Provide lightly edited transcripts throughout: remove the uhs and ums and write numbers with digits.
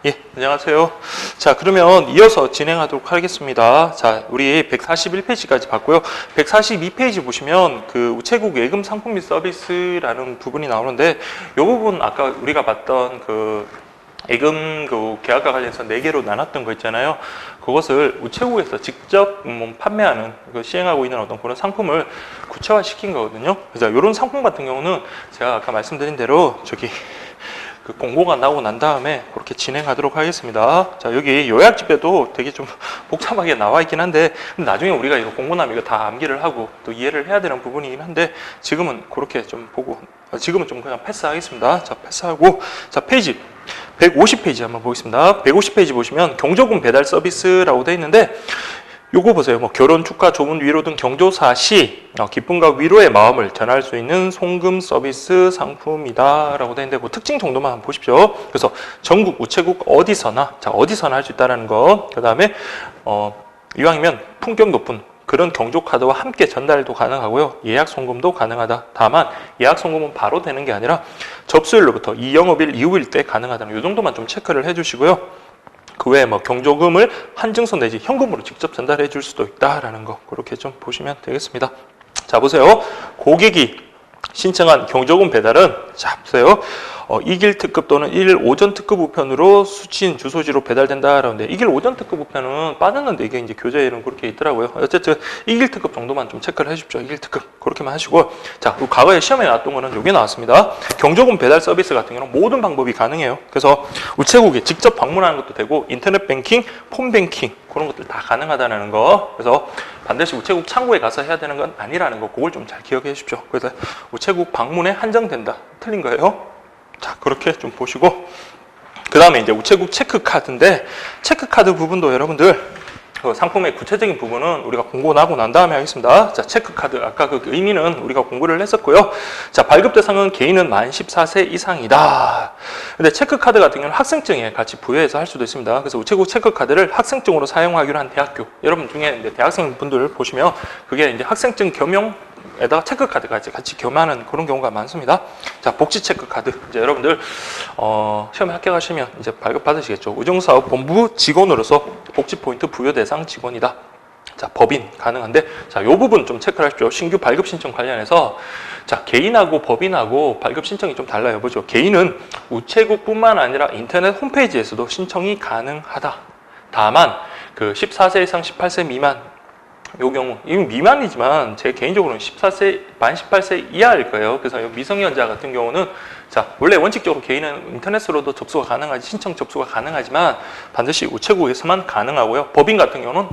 예, 안녕하세요. 자, 그러면 이어서 진행하도록 하겠습니다. 자, 우리 141페이지까지 봤고요. 142페이지 보시면 그 우체국 예금 상품 및 서비스라는 부분이 나오는데, 이 부분 아까 우리가 봤던 그 예금 그 계약과 관련해서 4개로 나눴던 거 있잖아요. 그것을 우체국에서 직접 판매하는, 시행하고 있는 어떤 그런 상품을 구체화시킨 거거든요. 그래서 이런 상품 같은 경우는 제가 아까 말씀드린 대로 그 공고가 나오고 난 다음에 그렇게 진행하도록 하겠습니다. 자, 여기 요약집에도 되게 좀 복잡하게 나와 있긴 한데, 나중에 우리가 이거 공고 나면 이거 다 암기를 하고 또 이해를 해야 되는 부분이긴 한데, 지금은 그렇게 좀 보고, 지금은 좀 그냥 패스하겠습니다. 자, 패스하고, 자, 페이지 150페이지 한번 보겠습니다. 150페이지 보시면 경조금 배달 서비스라고 되어 있는데, 요거 보세요. 뭐 결혼, 축하, 조문, 위로 등 경조사 시 기쁨과 위로의 마음을 전할 수 있는 송금 서비스 상품이다 라고 되어 있는데, 그 특징 정도만 한번 보십시오. 그래서 전국 우체국 어디서나, 자, 어디서나 할 수 있다라는 거. 그 다음에 이왕이면 품격 높은 그런 경조카드와 함께 전달도 가능하고요. 예약 송금도 가능하다. 다만 예약 송금은 바로 되는 게 아니라 접수일로부터 2영업일 이후일 때 가능하다는, 이 정도만 좀 체크를 해주시고요. 그 외에 뭐 경조금을 한증서 내지 현금으로 직접 전달해 줄 수도 있다라는 거, 그렇게 좀 보시면 되겠습니다. 자, 보세요. 고객이 신청한 경조금 배달은, 자, 보세요. 2길 특급 또는 1일 오전 특급 우편으로 수취인 주소지로 배달된다라는데, 2길 오전 특급 우편은 빠졌는데 이게 이제 교재에는 그렇게 있더라고요. 어쨌든 2길 특급 정도만 좀 체크를 해주십시오. 2길 특급 그렇게만 하시고, 자, 과거에 시험에 나왔던 거는 이게 나왔습니다. 경조금 배달 서비스 같은 경우는 모든 방법이 가능해요. 그래서 우체국에 직접 방문하는 것도 되고, 인터넷 뱅킹, 폰 뱅킹 그런 것들 다 가능하다는 거. 그래서 반드시 우체국 창구에 가서 해야 되는 건 아니라는 거, 그걸 좀 잘 기억해 주십시오. 그래서 우체국 방문에 한정된다, 틀린 거예요. 자, 그렇게 좀 보시고, 그 다음에 이제 우체국 체크카드인데, 체크카드 부분도 여러분들 그 상품의 구체적인 부분은 우리가 공고 나고 난 다음에 하겠습니다. 자, 체크카드 아까 그 의미는 우리가 공부를 했었고요. 자, 발급 대상은 개인은 만 14세 이상이다. 근데 체크카드 같은 경우는 학생증에 같이 부여해서 할 수도 있습니다. 그래서 우체국 체크카드를 학생증으로 사용하기로 한 대학교, 여러분 중에 이제 대학생 분들 보시면 그게 이제 학생증 겸용 에다가 체크카드가 같이 겸하는 그런 경우가 많습니다. 자, 복지 체크카드. 이제 여러분들, 시험에 합격하시면 이제 발급받으시겠죠. 의정사업본부 직원으로서 복지포인트 부여 대상 직원이다. 자, 법인 가능한데, 자, 요 부분 좀 체크를 하십시오. 신규 발급 신청 관련해서, 자, 개인하고 법인하고 발급 신청이 좀 달라요. 보죠. 개인은 우체국뿐만 아니라 인터넷 홈페이지에서도 신청이 가능하다. 다만, 그 14세 이상 18세 미만, 요 경우, 이건 미만이지만 제 개인적으로는 만 18세 이하일 거예요. 그래서 미성년자 같은 경우는, 자, 원래 원칙적으로 개인은 인터넷으로도 접수가 가능하지, 신청 접수가 가능하지만 반드시 우체국에서만 가능하고요. 법인 같은 경우는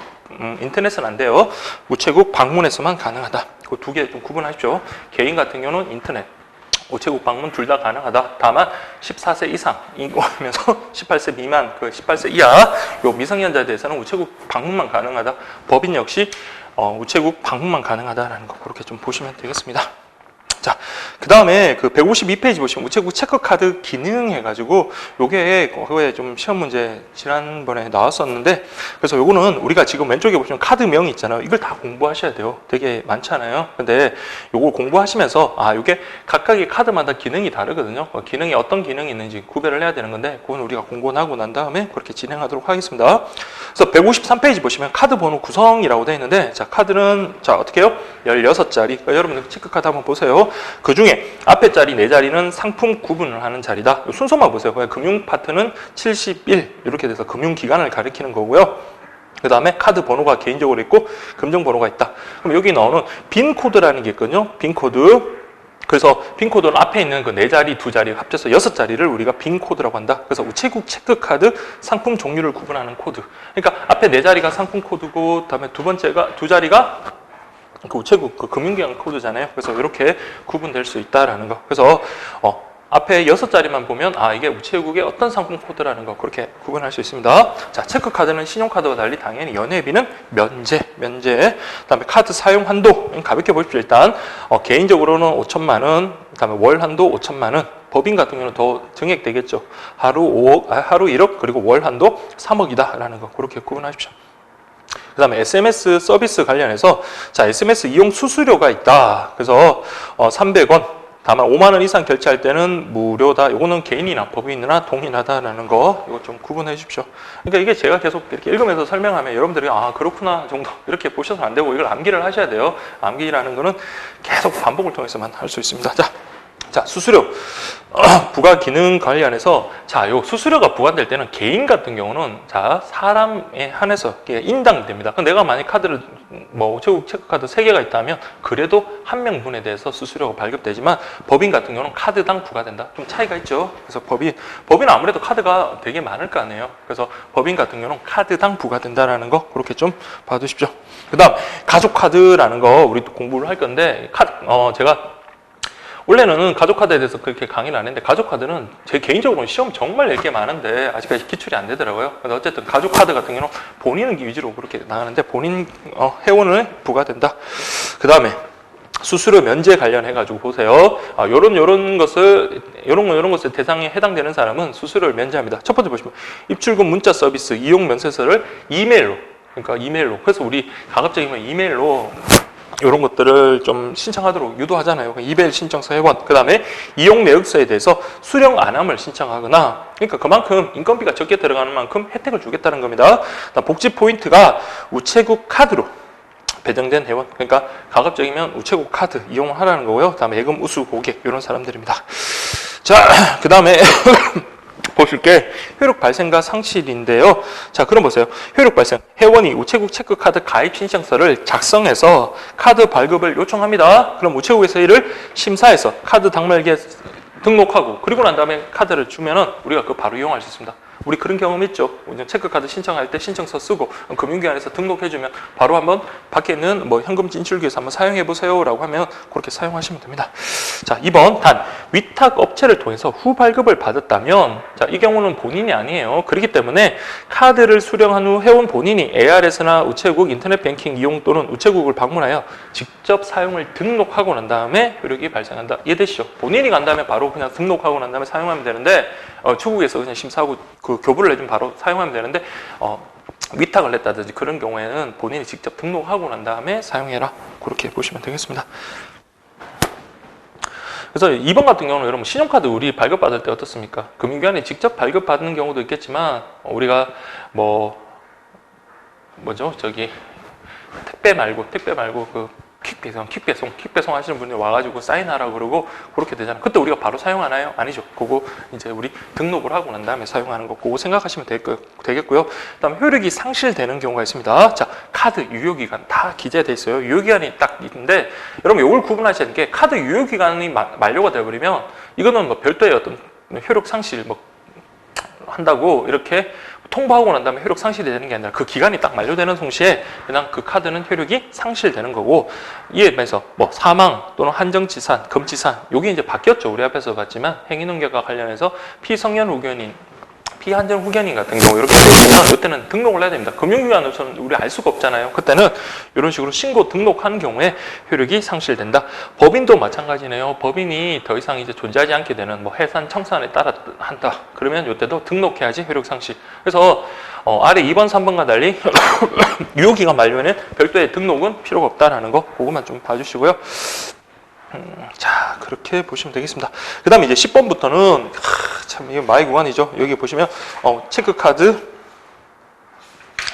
인터넷은 안 돼요. 우체국 방문에서만 가능하다. 그 두 개 좀 구분하십시오. 개인 같은 경우는 인터넷, 우체국 방문 둘 다 가능하다. 다만 14세 이상이고 하면서 18세 미만, 그 18세 이하 요 미성년자에 대해서는 우체국 방문만 가능하다. 법인 역시 우체국 방문만 가능하다라는 거, 그렇게 좀 보시면 되겠습니다. 자, 그 다음에 그 152페이지 보시면 우체국 체크카드 기능 해가지고, 요게 그거에 좀 시험 문제 지난번에 나왔었는데, 그래서 요거는 우리가 지금 왼쪽에 보시면 카드명 있잖아요. 이걸 다 공부하셔야 돼요. 되게 많잖아요. 근데 요걸 공부하시면서, 요게 각각의 카드마다 기능이 다르거든요. 기능이 어떤 기능이 있는지 구별을 해야 되는 건데, 그건 우리가 공고는 하고 난 다음에 그렇게 진행하도록 하겠습니다. 그래서 153페이지 보시면 카드 번호 구성이라고 되어 있는데, 자, 카드는, 자, 어떻게 해요? 16자리. 그러니까 여러분들 체크카드 한번 보세요. 그 중에 앞에 자리 4자리는 상품 구분을 하는 자리다. 순서만 보세요. 금융 파트는 71 이렇게 돼서 금융기관을 가리키는 거고요. 그 다음에 카드 번호가 개인적으로 있고 금정 번호가 있다. 그럼 여기 나오는 빈 코드라는 게 있거든요. 빈 코드. 그래서 빈 코드는 앞에 있는 그 4자리, 2자리 합쳐서 6자리를 우리가 빈 코드라고 한다. 그래서 우체국 체크카드 상품 종류를 구분하는 코드. 그러니까 앞에 4자리가 상품 코드고, 그다음에 두 자리가 그 우체국 그 금융기관 코드잖아요. 그래서 이렇게 구분될 수 있다라는 거. 그래서 앞에 6자리만 보면 이게 우체국의 어떤 상품 코드라는 거, 그렇게 구분할 수 있습니다. 자, 체크카드는 신용카드와 달리 당연히 연회비는 면제. 그다음에 카드 사용 한도 가볍게 보십시오. 일단 개인적으로는 5천만 원, 그다음에 월 한도 5천만 원. 법인 같은 경우는 더 증액되겠죠. 하루 5억, 하루 1억, 그리고 월 한도 3억이다라는 거, 그렇게 구분하십시오. 그 다음에 SMS 서비스 관련해서, 자, SMS 이용 수수료가 있다. 그래서 300원, 다만 5만 원 이상 결제할 때는 무료다. 이거는 개인이나 법인이나 동일하다라는 거 이거 좀 구분해 주십시오. 그러니까 이게 제가 계속 이렇게 읽으면서 설명하면 여러분들이 아 그렇구나 정도 이렇게 보셔서 안 되고 이걸 암기를 하셔야 돼요. 암기라는 거는 계속 반복을 통해서만 할 수 있습니다. 자, 수수료 부가 기능 관리안에서 자, 요 수수료가 부과될 때는 개인 같은 경우는 자, 사람에 한해서 인당됩니다. 그럼 내가 만약 카드를 뭐 우체국 체크카드 3개가 있다면 그래도 한 명분에 대해서 수수료가 발급되지만 법인 같은 경우는 카드당 부과된다. 좀 차이가 있죠. 그래서 법인은 아무래도 카드가 되게 많을 거 아니에요. 그래서 법인 같은 경우는 카드당 부과된다라는 거 그렇게 좀 봐두십시오. 그다음 가족 카드라는 거 우리 또 공부를 할 건데 제가 원래는 가족카드에 대해서 그렇게 강의를 안 했는데 가족카드는 제 개인적으로는 시험 정말 낼 게 많은데 아직까지 기출이 안 되더라고요. 그래서 어쨌든 가족카드 같은 경우는 본인 위주로 그렇게 나가는데 본인 회원을 부과된다. 그 다음에 수수료 면제 관련해가지고 보세요. 요런 것을 대상에 해당되는 사람은 수수료를 면제합니다. 첫 번째 보시면 입출금 문자 서비스 이용 면세서를 이메일로 그래서 우리 가급적이면 이메일로 이런 것들을 좀 신청하도록 유도하잖아요. 이메일 신청서 회원. 그 다음에 이용 내역서에 대해서 수령 안함을 신청하거나 그러니까 그만큼 인건비가 적게 들어가는 만큼 혜택을 주겠다는 겁니다. 복지 포인트가 우체국 카드로 배정된 회원. 그러니까 가급적이면 우체국 카드 이용하라는 거고요. 그 다음에 예금 우수 고객 이런 사람들입니다. 자, 그 다음에 보실 게 효력 발생과 상실인데요. 자, 그럼 보세요. 효력 발생. 회원이 우체국 체크카드 가입 신청서를 작성해서 카드 발급을 요청합니다. 그럼 우체국에서 이를 심사해서 카드 당말기에 등록하고 그리고 난 다음에 카드를 주면은 우리가 그거 바로 이용할 수 있습니다. 우리 그런 경험 있죠. 체크카드 신청할 때 신청서 쓰고 금융기관에서 등록해주면 바로 한번 밖에 있는 뭐 현금 진출기에서 한번 사용해보세요라고 하면 그렇게 사용하시면 됩니다. 자, 2번 단 위탁 업체를 통해서 후발급을 받았다면 자, 이 경우는 본인이 아니에요. 그렇기 때문에 카드를 수령한 후 회원 본인이 ARS나 우체국 인터넷 뱅킹 이용 또는 우체국을 방문하여 직접 사용을 등록하고 난 다음에 효력이 발생한다. 이해되시죠? 본인이 간다면 바로 그냥 등록하고 난 다음에 사용하면 되는데 추국에서 그냥 심사하고 그 교부를 해주면 바로 사용하면 되는데 위탁을 했다든지 그런 경우에는 본인이 직접 등록하고 난 다음에 사용해라. 그렇게 보시면 되겠습니다. 그래서 2번 같은 경우는 여러분 신용카드 우리 발급받을 때 어떻습니까? 금융기관이 직접 발급받는 경우도 있겠지만 우리가 택배 말고 그 퀵배송 하시는 분이 와가지고 사인하라고 그러고 그렇게 되잖아요. 그때 우리가 바로 사용하나요? 아니죠. 그거 이제 우리 등록을 하고 난 다음에 사용하는 거 그거 생각하시면 되겠고요. 그다음 효력이 상실되는 경우가 있습니다. 자, 카드 유효기간 다 기재되어 있어요. 유효기간이 딱 있는데 여러분 이걸 구분하셔야 되는 게 카드 유효기간이 만료가 되어버리면 이거는 뭐 별도의 어떤 효력 상실 한다고 이렇게 통보하고 난 다음에 효력 상실이 되는 게 아니라 그 기간이 딱 만료되는 동시에 그냥 그 카드는 효력이 상실되는 거고 이에 비해서 사망 또는 한정치산, 금치산 요게 이제 바뀌었죠. 우리 앞에서 봤지만 행위능력과 관련해서 피성년 후견인 피한전 후견인 같은 경우 이렇게 되면 이때는 등록을 해야 됩니다. 금융기관으로서는 우리 알 수가 없잖아요. 그때는 이런 식으로 신고 등록하는 경우에 효력이 상실된다. 법인도 마찬가지네요. 법인이 더 이상 이제 존재하지 않게 되는 해산 청산에 따라 한다. 그러면 이때도 등록해야지 효력 상실. 그래서 아래 2번, 3번과 달리 유효기간 만료에는 별도의 등록은 필요가 없다라는 거 그것만 좀 봐주시고요. 자, 그렇게 보시면 되겠습니다. 그 다음에 이제 10번부터는 참 이게 마이 구간이죠. 여기 보시면 체크카드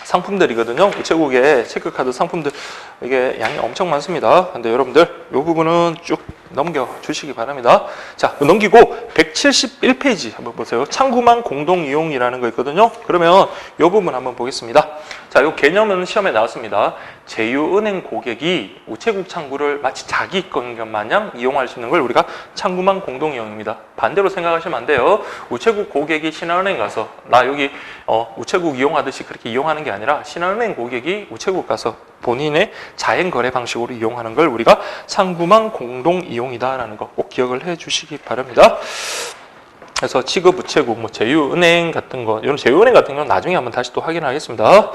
상품들이거든요. 우체국의 체크카드 상품들 이게 양이 엄청 많습니다. 근데 여러분들 이 부분은 쭉 넘겨 주시기 바랍니다. 자, 넘기고 171페이지 한번 보세요. 창구망 공동 이용이라는 거 있거든요. 그러면 이 부분 한번 보겠습니다. 자, 이 개념은 시험에 나왔습니다. 제휴은행 고객이 우체국 창구를 마치 자기 건 마냥 이용할 수 있는 걸 우리가 창구망 공동 이용입니다. 반대로 생각하시면 안 돼요. 우체국 고객이 신한은행 가서 나 여기 우체국 이용하듯이 그렇게 이용하는 게 아니라 신한은행 고객이 우체국 가서 본인의 자행 거래 방식으로 이용하는 걸 우리가 창구망 공동 이용이다라는 거 꼭 기억을 해 주시기 바랍니다. 그래서 취급 우체국, 제휴은행 같은 거, 이런 제휴은행 같은 경우는 나중에 한번 다시 또 확인하겠습니다.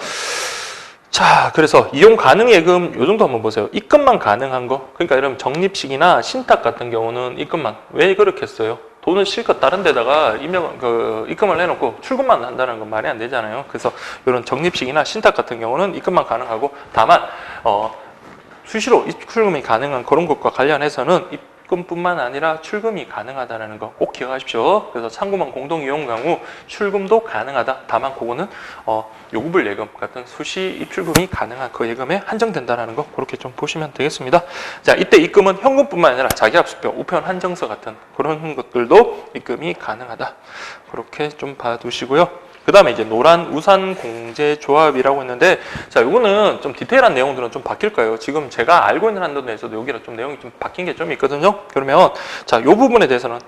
자, 그래서 이용 가능 예금 요 정도 한번 보세요. 입금만 가능한 거. 그러니까 여러분 적립식이나 신탁 같은 경우는 입금만. 왜 그렇게 했어요? 돈을 실컷 다른 데다가 입금을 해놓고 출금만 한다는 건 말이 안 되잖아요. 그래서 이런 적립식이나 신탁 같은 경우는 입금만 가능하고 다만 수시로 입출금이 가능한 그런 것과 관련해서는 입금뿐만 아니라 출금이 가능하다는 거 꼭 기억하십시오. 그래서 창구만 공동 이용 경우 출금도 가능하다. 다만 그거는 요구불 예금 같은 수시 입출금이 가능한 그 예금에 한정된다는 거 그렇게 좀 보시면 되겠습니다. 자, 이때 입금은 현금뿐만 아니라 자기압수표, 우편 한정서 같은 그런 것들도 입금이 가능하다. 그렇게 좀 봐두시고요. 그 다음에 이제 노란 우산 공제 조합이라고 했는데, 자, 요거는 좀 디테일한 내용들은 좀 바뀔 거예요. 지금 제가 알고 있는 한도에서도 여기는 좀 내용이 좀 바뀐 게 좀 있거든요. 그러면, 자, 요 부분에 대해서는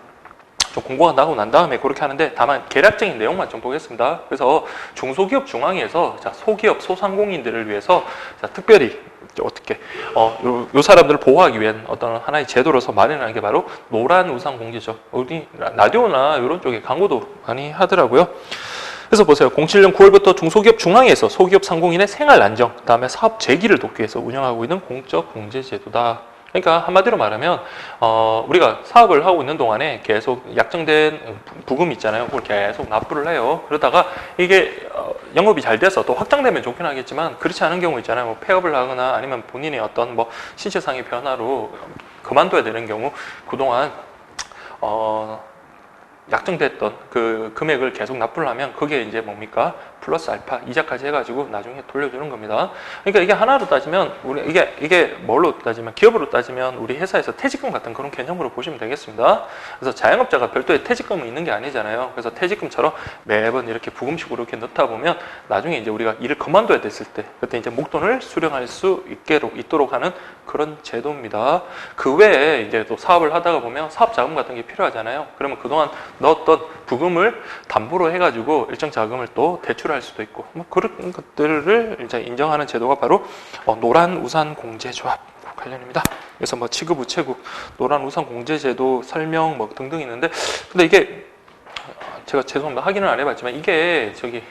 좀 공고가 나고 난 다음에 그렇게 하는데, 다만 계략적인 내용만 좀 보겠습니다. 그래서 중소기업 중앙위에서, 자, 소기업, 소상공인들을 위해서, 자, 특별히 어떻게 요 사람들을 보호하기 위한 어떤 하나의 제도로서 마련하는 게 바로 노란 우산 공제죠. 우리 라디오나 이런 쪽에 광고도 많이 하더라고요. 그래서 보세요. 07년 9월부터 중소기업 중앙위에서 소기업 상공인의 생활 안정, 그다음에 사업 재기를 돕기 위해서 운영하고 있는 공적 공제 제도다. 그러니까 한마디로 말하면 우리가 사업을 하고 있는 동안에 계속 약정된 부금 있잖아요. 그걸 계속 납부를 해요. 그러다가 이게 영업이 잘 돼서 또 확장되면 좋긴 하겠지만 그렇지 않은 경우 있잖아요. 뭐 폐업을 하거나 아니면 본인의 어떤 뭐 신체상의 변화로 그만둬야 되는 경우 그동안 약정됐던 그 금액을 계속 납부를 하면 그게 이제 뭡니까? 플러스 알파 이자까지 해가지고 나중에 돌려주는 겁니다. 그러니까 이게 하나로 따지면 이게 뭘로 따지면 기업으로 따지면 우리 회사에서 퇴직금 같은 그런 개념으로 보시면 되겠습니다. 그래서 자영업자가 별도의 퇴직금은 있는 게 아니잖아요. 그래서 퇴직금처럼 매번 이렇게 부금식으로 이렇게 넣다 보면 나중에 이제 우리가 일을 그만둬야 됐을 때 그때 이제 목돈을 수령할 수 있도록 하는 그런 제도입니다. 그 외에 이제 또 사업을 하다가 보면 사업 자금 같은 게 필요하잖아요. 그러면 그동안 넣었던 부금을 담보로 해가지고 일정 자금을 또 대출할 수도 있고 뭐 그런 것들을 이제 인정하는 제도가 바로 노란 우산 공제 조합 관련입니다. 그래서 뭐 취급 우체국, 노란 우산 공제 제도 설명 뭐 등등 있는데 근데 이게 제가 죄송합니다 확인을 안 해봤지만 이게 저기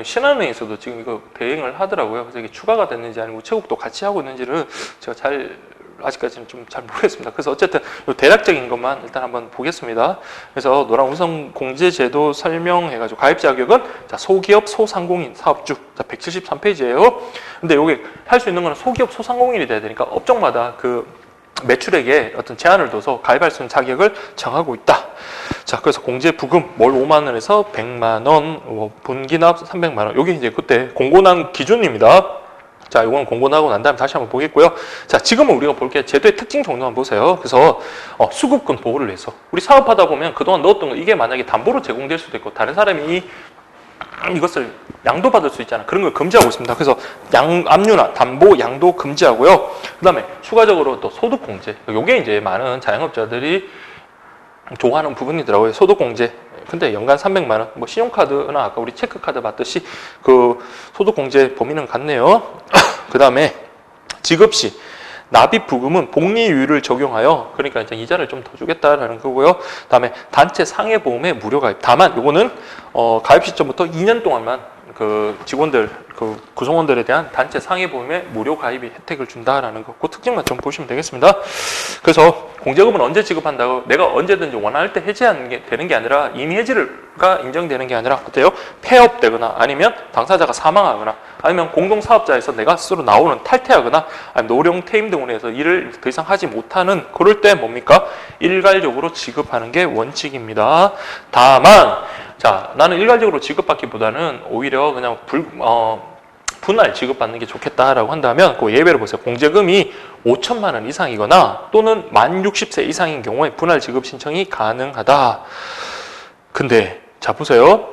신한은행에서도 지금 이거 대행을 하더라고요. 그래서 이게 추가가 됐는지 아니면 우체국도 같이 하고 있는지를 제가 아직까지는 좀 잘 모르겠습니다. 그래서 어쨌든 대략적인 것만 일단 한번 보겠습니다. 그래서 노란 우선 공제 제도 설명해가지고 가입 자격은 자, 소기업, 소상공인, 사업주 자, 173페이지예요. 근데 여기 할 수 있는 거는 소기업, 소상공인이 돼야 되니까 업종마다 그 매출액에 어떤 제한을 둬서 가입할 수 있는 자격을 정하고 있다. 자, 그래서 공제 부금 월 5만 원에서 100만 원, 분기납 300만 원. 여기 이제 그때 공고난 기준입니다. 자, 이거는 공고 나고 난 다음에 다시 한번 보겠고요. 자, 지금은 우리가 볼 게 제도의 특징 정도만 보세요. 그래서 수급금 보호를 위해서 우리 사업하다 보면 그동안 넣었던 거 이게 만약에 담보로 제공될 수도 있고 다른 사람이 이것을 양도받을 수 있잖아. 그런 걸 금지하고 있습니다. 그래서 압류나 담보, 양도 금지하고요. 그 다음에 추가적으로 또 소득공제. 요게 이제 많은 자영업자들이 좋아하는 부분이더라고요. 소득공제. 근데 연간 300만 원. 뭐 신용카드나 아까 우리 체크카드 받듯이 그 소득공제 범위는 같네요. 그 다음에 지급시 납입 부금은 복리율을 적용하여 그러니까 이제 이자를 좀 더 주겠다라는 거고요. 그다음에 단체 상해보험에 무료 가입. 다만 요거는 가입 시점부터 2년 동안만 그 직원들 그 구성원들에 대한 단체 상해보험에 무료 가입이 혜택을 준다라는 거, 그 특징만 좀 보시면 되겠습니다. 그래서 공제금은 언제 지급한다고 내가 언제든지 원할 때 해지하는 게 되는 게 아니라 이미 해지가 인정되는 게 아니라 어때요? 폐업되거나 아니면 당사자가 사망하거나 아니면 공동사업자에서 내가 스스로 나오는 탈퇴하거나 아니면 노령 퇴임 등으로 해서 일을 더 이상 하지 못하는 그럴 때 뭡니까? 일괄적으로 지급하는 게 원칙입니다. 다만 자, 나는 일괄적으로 지급받기보다는 오히려 그냥 분할 지급받는 게 좋겠다라고 한다면 그 예외로 보세요. 공제금이 5천만 원 이상이거나 또는 만 60세 이상인 경우에 분할 지급 신청이 가능하다. 근데 자 보세요.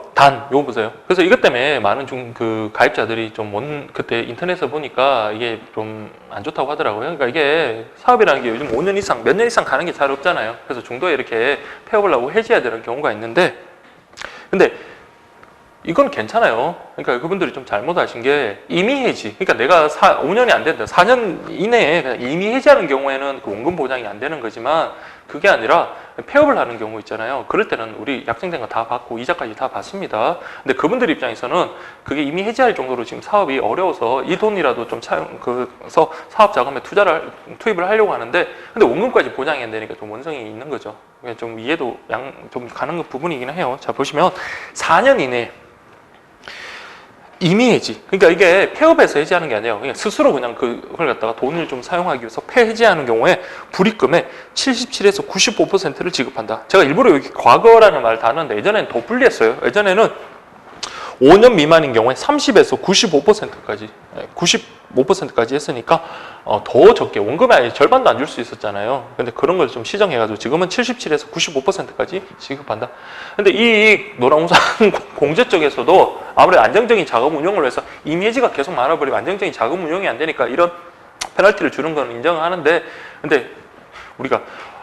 요거 보세요. 그래서 이것 때문에 많은 그 가입자들이 좀 그때 인터넷에서 보니까 이게 좀 안 좋다고 하더라고요. 그러니까 이게 사업이라는 게 요즘 5년 이상, 몇 년 이상 가는 게 잘 없잖아요. 그래서 중도에 이렇게 폐업을 하고 해지해야 되는 경우가 있는데 근데 이건 괜찮아요. 그러니까 그분들이 좀 잘못하신 게 이미 해지. 그러니까 내가 5년이 안 된다. 4년 이내에 그냥 이미 해지하는 경우에는 그 원금 보장이 안 되는 거지만 그게 아니라 폐업을 하는 경우 있잖아요. 그럴 때는 우리 약정된 거 다 받고 이자까지 다 받습니다. 근데 그분들 입장에서는 그게 이미 해지할 정도로 지금 사업이 어려워서 이 돈이라도 좀 그래서 사업 자금에 투입을 하려고 하는데 근데 원금까지 보장이 안 되니까 좀 원성이 있는 거죠. 좀 이해도 좀 가는 부분이긴 해요. 자 보시면 4년 이내 임의 해지. 그러니까 이게 폐업해서 해지하는 게 아니에요. 그냥 스스로 그냥 그걸 갖다가 돈을 좀 사용하기 위해서 폐해지하는 경우에 불이익금의 77에서 95%를 지급한다. 제가 일부러 여기 과거라는 말을 다 하는데 예전에는 더 불리했어요. 예전에는 5년 미만인 경우에 30에서 95%까지 95%까지 했으니까 더 적게 원금이 아예 절반도 안 줄 수 있었잖아요. 근데 그런 걸 좀 시정해가지고 지금은 77에서 95%까지 지급한다. 근데 이 노란우산 공제 쪽에서도 아무래도 안정적인 자금 운용을 위해서 임의해지가 계속 많아버리면 안정적인 자금 운용이 안 되니까 이런 페널티를 주는 건 인정을 하는데, 근데 우리가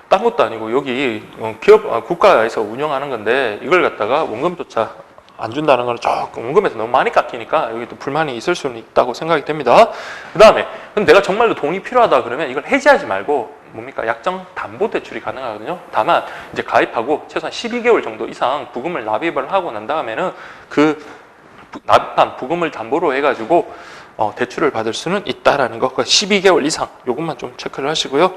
딴 것도 아니고 여기 기업 국가에서 운영하는 건데 이걸 갖다가 원금조차 안 준다는 건 조금 원금에서 너무 많이 깎이니까 여기 또 불만이 있을 수는 있다고 생각이 됩니다. 그 다음에 근데 내가 정말로 돈이 필요하다 그러면 이걸 해지하지 말고 뭡니까? 약정 담보 대출이 가능하거든요. 다만 이제 가입하고 최소한 12개월 정도 이상 부금을 납입을 하고 난 다음에는 그 납입한 부금을 담보로 해가지고 대출을 받을 수는 있다라는 거. 12개월 이상 요것만 좀 체크를 하시고요.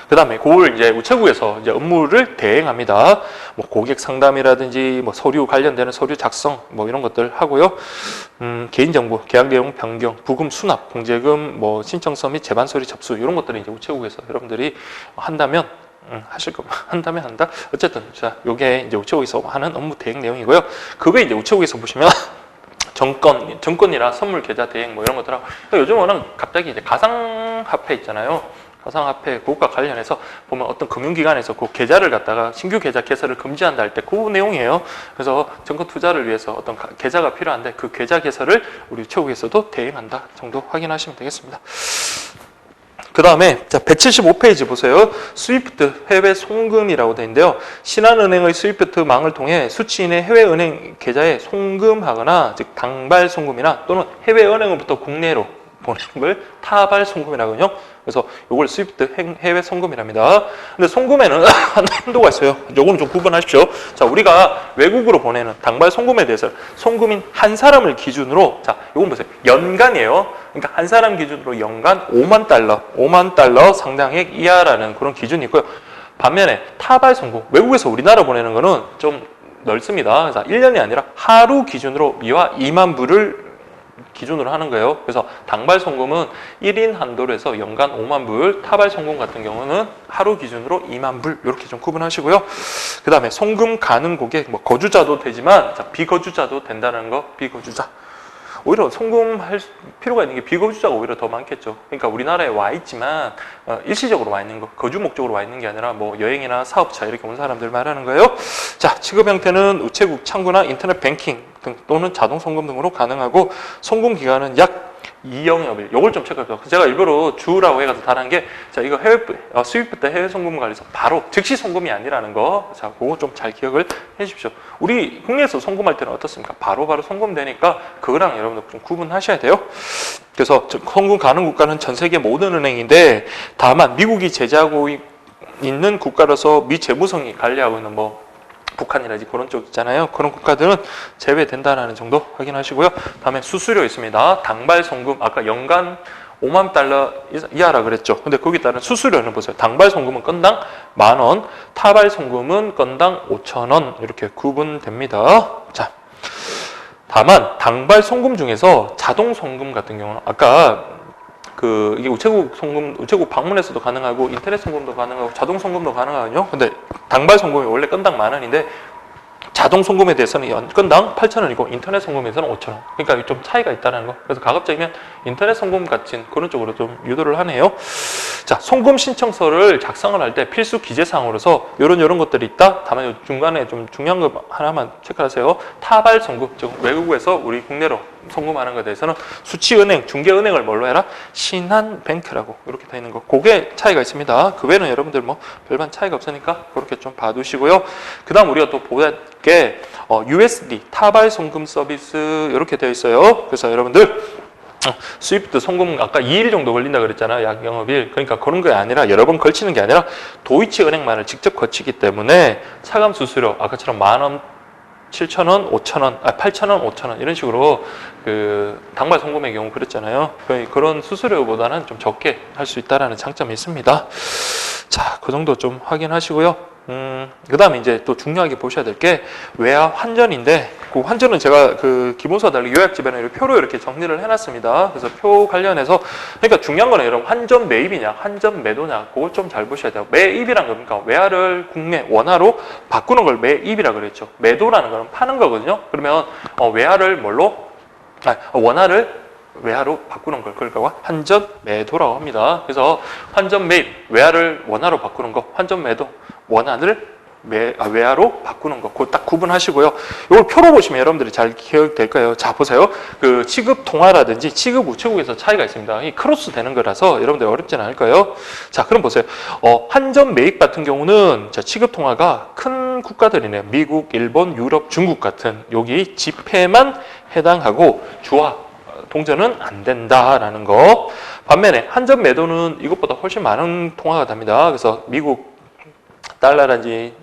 그 다음에 그걸 이제 우체국에서 이제 업무를 대행합니다. 뭐 고객 상담이라든지 뭐 서류 관련되는 서류 작성 뭐 이런 것들 하고요. 개인정보, 계약 내용 변경, 부금 수납, 공제금 뭐 신청서 및 재반 서류 접수 이런 것들을 이제 우체국에서 여러분들이 한다면 하실 거면 한다면 한다. 어쨌든 자, 요게 이제 우체국에서 하는 업무 대행 내용이고요. 그 외에 이제 우체국에서 보시면 정권이나 선물 계좌 대행 뭐 이런 것들하고 요즘은 갑자기 이제 가상화폐 있잖아요. 가상화폐 그것과 관련해서 보면 어떤 금융기관에서 그 계좌를 갖다가 신규 계좌 개설을 금지한다 할 때 그 내용이에요. 그래서 정권 투자를 위해서 어떤 계좌가 필요한데 그 계좌 개설을 우리 우체국에서도 대행한다 정도 확인하시면 되겠습니다. 그 다음에 자 175페이지 보세요. 스위프트 해외 송금이라고 되어 있는데요. 신한은행의 스위프트 망을 통해 수취인의 해외은행 계좌에 송금하거나 즉 당발 송금이나 또는 해외은행으로부터 국내로 보내는 걸 타발 송금이라고 하거든요. 그래서 이걸 스위프트 해외 송금이랍니다. 근데 송금에는 한도가 있어요. 요거는 좀 구분하십시오. 자, 우리가 외국으로 보내는 당발 송금에 대해서 송금인 한 사람을 기준으로 자, 요건 보세요. 연간이에요. 그러니까 한 사람 기준으로 연간 5만 달러 상당액 이하라는 그런 기준이 있고요. 반면에 타발 송금, 외국에서 우리나라 보내는 거는 좀 넓습니다. 그래서 1년이 아니라 하루 기준으로 미화 2만 불을 기준으로 하는 거예요. 그래서 당발 송금은 1인 한도로 해서 연간 5만 불, 타발 송금 같은 경우는 하루 기준으로 2만 불 이렇게 좀 구분하시고요. 그 다음에 송금 가능 고객, 뭐 거주자도 되지만 자, 비거주자도 된다는 거, 비거주자. 오히려 송금할 필요가 있는 게 비거주자가 오히려 더 많겠죠. 그러니까 우리나라에 와 있지만 일시적으로 와 있는 거, 거주 목적으로 와 있는 게 아니라 뭐 여행이나 사업차 이렇게 온 사람들 말하는 거예요. 자, 지급 형태는 우체국, 창구나 인터넷 뱅킹 등 또는 자동 송금 등으로 가능하고 송금 기간은 약 2영업일. 요걸 좀 체크해보세요. 제가 일부러 주라고 해가지고 다른 게, 자, 이거 스위프트 해외 송금 관리서 바로 즉시 송금이 아니라는 거. 자, 그거 좀 잘 기억을 해 주십시오. 우리 국내에서 송금할 때는 어떻습니까? 바로바로 송금되니까 그거랑 여러분들 좀 구분하셔야 돼요. 그래서 송금 가능 국가는 전 세계 모든 은행인데, 다만 미국이 제재하고 있는 국가로서 미 재무성이 관리하고 있는 뭐, 북한이라든지 그런 쪽 있잖아요. 그런 국가들은 제외된다는 정도 확인하시고요. 다음에 수수료 있습니다. 당발 송금 아까 연간 5만 달러 이하라 그랬죠. 근데 거기 따른 수수료는 보세요. 당발 송금은 건당 10,000원, 타발 송금은 건당 5,000원 이렇게 구분됩니다. 자, 다만 당발 송금 중에서 자동 송금 같은 경우는 아까 이게 우체국 송금, 우체국 방문해서도 가능하고 인터넷 송금도 가능하고 자동 송금도 가능하거든요. 근데 당발 송금이 원래 건당 10,000원인데 자동 송금에 대해서는 건당 8,000원이고 인터넷 송금에서는 5,000원. 그러니까 좀 차이가 있다는 거. 그래서 가급적이면 인터넷 송금 같은 그런 쪽으로 좀 유도를 하네요. 자, 송금 신청서를 작성을 할 때 필수 기재사항으로서 이런 것들이 있다. 다만 중간에 좀 중요한 거 하나만 체크하세요. 타발 송금, 즉 외국에서 우리 국내로 송금하는 것에 대해서는 수취은행, 중개은행을 뭘로 해라? 신한뱅크라고 이렇게 되어 있는 거. 그게 차이가 있습니다. 그 외에는 여러분들 뭐 별반 차이가 없으니까 그렇게 좀 봐두시고요. 그 다음 우리가 또 보야 게 USD 타발 송금 서비스 이렇게 되어 있어요. 그래서 여러분들 스위프트 송금 아까 2일 정도 걸린다 그랬잖아요. 약 영업일. 그러니까 그런 게 아니라 여러 번 걸치는 게 아니라 도이치은행만을 직접 거치기 때문에 차감 수수료 아까처럼 10,000원 7,000원, 5,000원, 8,000원, 5,000원 이런 식으로 그 당발 송금의 경우 그랬잖아요. 그런 수수료보다는 좀 적게 할 수 있다라는 장점이 있습니다. 자, 그 정도 좀 확인하시고요. 그 다음에 이제 또 중요하게 보셔야 될 게 외화 환전인데 그 환전은 제가 그 기본서와 달리 요약집에는 이렇게 표로 이렇게 정리를 해놨습니다. 그래서 표 관련해서 그러니까 중요한 거는 여러분 환전 매입이냐 환전 매도냐 그걸 좀 잘 보셔야 돼요. 매입이란 겁니까? 외화를 국내 원화로 바꾸는 걸 매입이라 그랬죠. 매도라는 거는 파는 거거든요. 그러면 외화를 원화를 외화로 바꾸는 걸 그러니까 환전 매도라고 합니다. 그래서 환전 매입 외화를 원화로 바꾸는 거, 환전 매도 원화를 외화로 바꾸는 거, 그거 딱 구분하시고요. 이걸 표로 보시면 여러분들이 잘 기억될 거예요. 자, 보세요. 그 취급 통화라든지 취급 우체국에서 차이가 있습니다. 이 크로스 되는 거라서 여러분들 어렵진 않을 거예요. 자, 그럼 보세요. 환전 매입 같은 경우는 취급 통화가 큰 국가들이네요. 미국, 일본, 유럽, 중국 같은 여기 지폐만 해당하고 주화 동전은 안 된다라는 거. 반면에 환전 매도는 이것보다 훨씬 많은 통화가 됩니다. 그래서 미국 달러라든지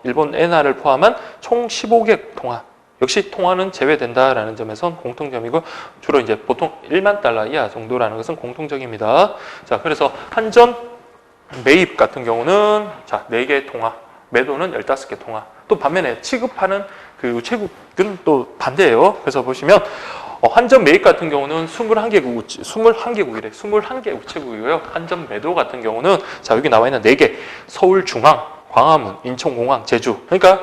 일본 엔화를 포함한 총 15개 통화. 역시 통화는 제외된다라는 점에선 공통점이고 주로 이제 보통 1만 달러 이하 정도라는 것은 공통적입니다. 자, 그래서 환전 매입 같은 경우는 자, 4개 통화, 매도는 15개 통화. 또 반면에 취급하는 그 우체국은 또 반대예요. 그래서 보시면 환전 매입 같은 경우는 21개 우체국이고요. 환전 매도 같은 경우는 자, 여기 나와 있는 4개. 서울중앙, 광화문, 인천공항, 제주. 그러니까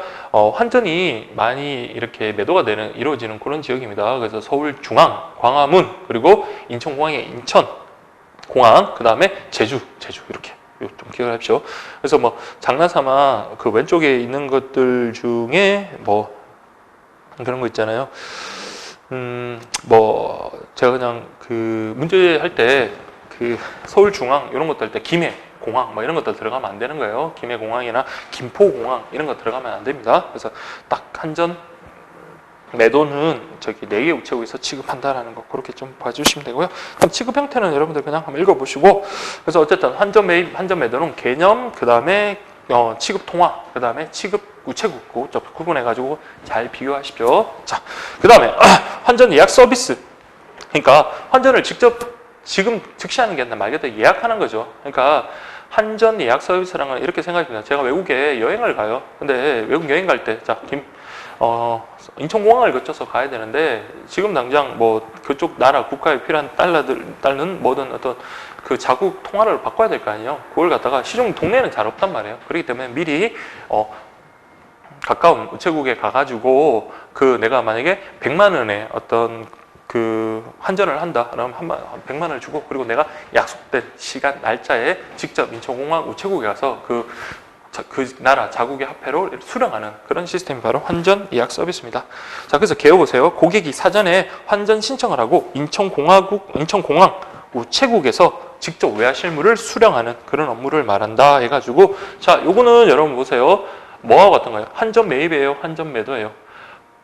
환전이 많이 이렇게 매도가 이루어지는 그런 지역입니다. 그래서 서울중앙, 광화문, 그리고 인천공항의 인천공항, 그 다음에 제주 이렇게 좀 기억을 하십시오. 그래서 뭐 장난삼아 그 왼쪽에 있는 것들 중에 뭐 그런 거 있잖아요. 뭐 제가 그냥 그 문제 할 때 그 서울중앙 이런 것도 할 때 김해 공항 뭐 이런 것들 들어가면 안 되는 거예요. 김해공항이나 김포공항 이런 거 들어가면 안 됩니다. 그래서 딱 환전 매도는 저기 4개 우체국에서 취급한다라는 거 그렇게 좀 봐주시면 되고요. 그럼 취급 형태는 여러분들 그냥 한번 읽어보시고 그래서 어쨌든 환전 매입, 환전 매도는 개념, 그 다음에 취급 통화, 그 다음에 취급 우체국 구분해가지고 잘 비교하십시오. 자, 그 다음에 환전 예약 서비스. 그러니까 환전을 직접 지금 즉시 하는 게 아니라 말 그대로 예약하는 거죠. 그러니까 환전 예약 서비스라는 건 이렇게 생각합니다. 제가 외국에 여행을 가요. 근데 외국 여행 갈 때, 자, 인천공항을 거쳐서 가야 되는데 지금 당장 뭐 그쪽 나라 국가에 필요한 달러는 뭐든 어떤 그 자국 통화를 바꿔야 될 거 아니에요. 그걸 갖다가 시중 동네는 잘 없단 말이에요. 그렇기 때문에 미리 가까운 우체국에 가가지고 그 내가 만약에 100만 원의 어떤 그 환전을 한다. 그러면 100만 원을 주고 그리고 내가 약속된 시간 날짜에 직접 인천공항 우체국에 가서 그 나라 자국의 화폐로 수령하는 그런 시스템이 바로 환전 예약 서비스입니다. 자, 그래서 개요보세요. 고객이 사전에 환전 신청을 하고 인천공항 우체국에서 직접 외화 실물을 수령하는 그런 업무를 말한다 해가지고 자, 요거는 여러분 보세요. 뭐와 같은가요? 환전 매입이에요? 환전 매도예요?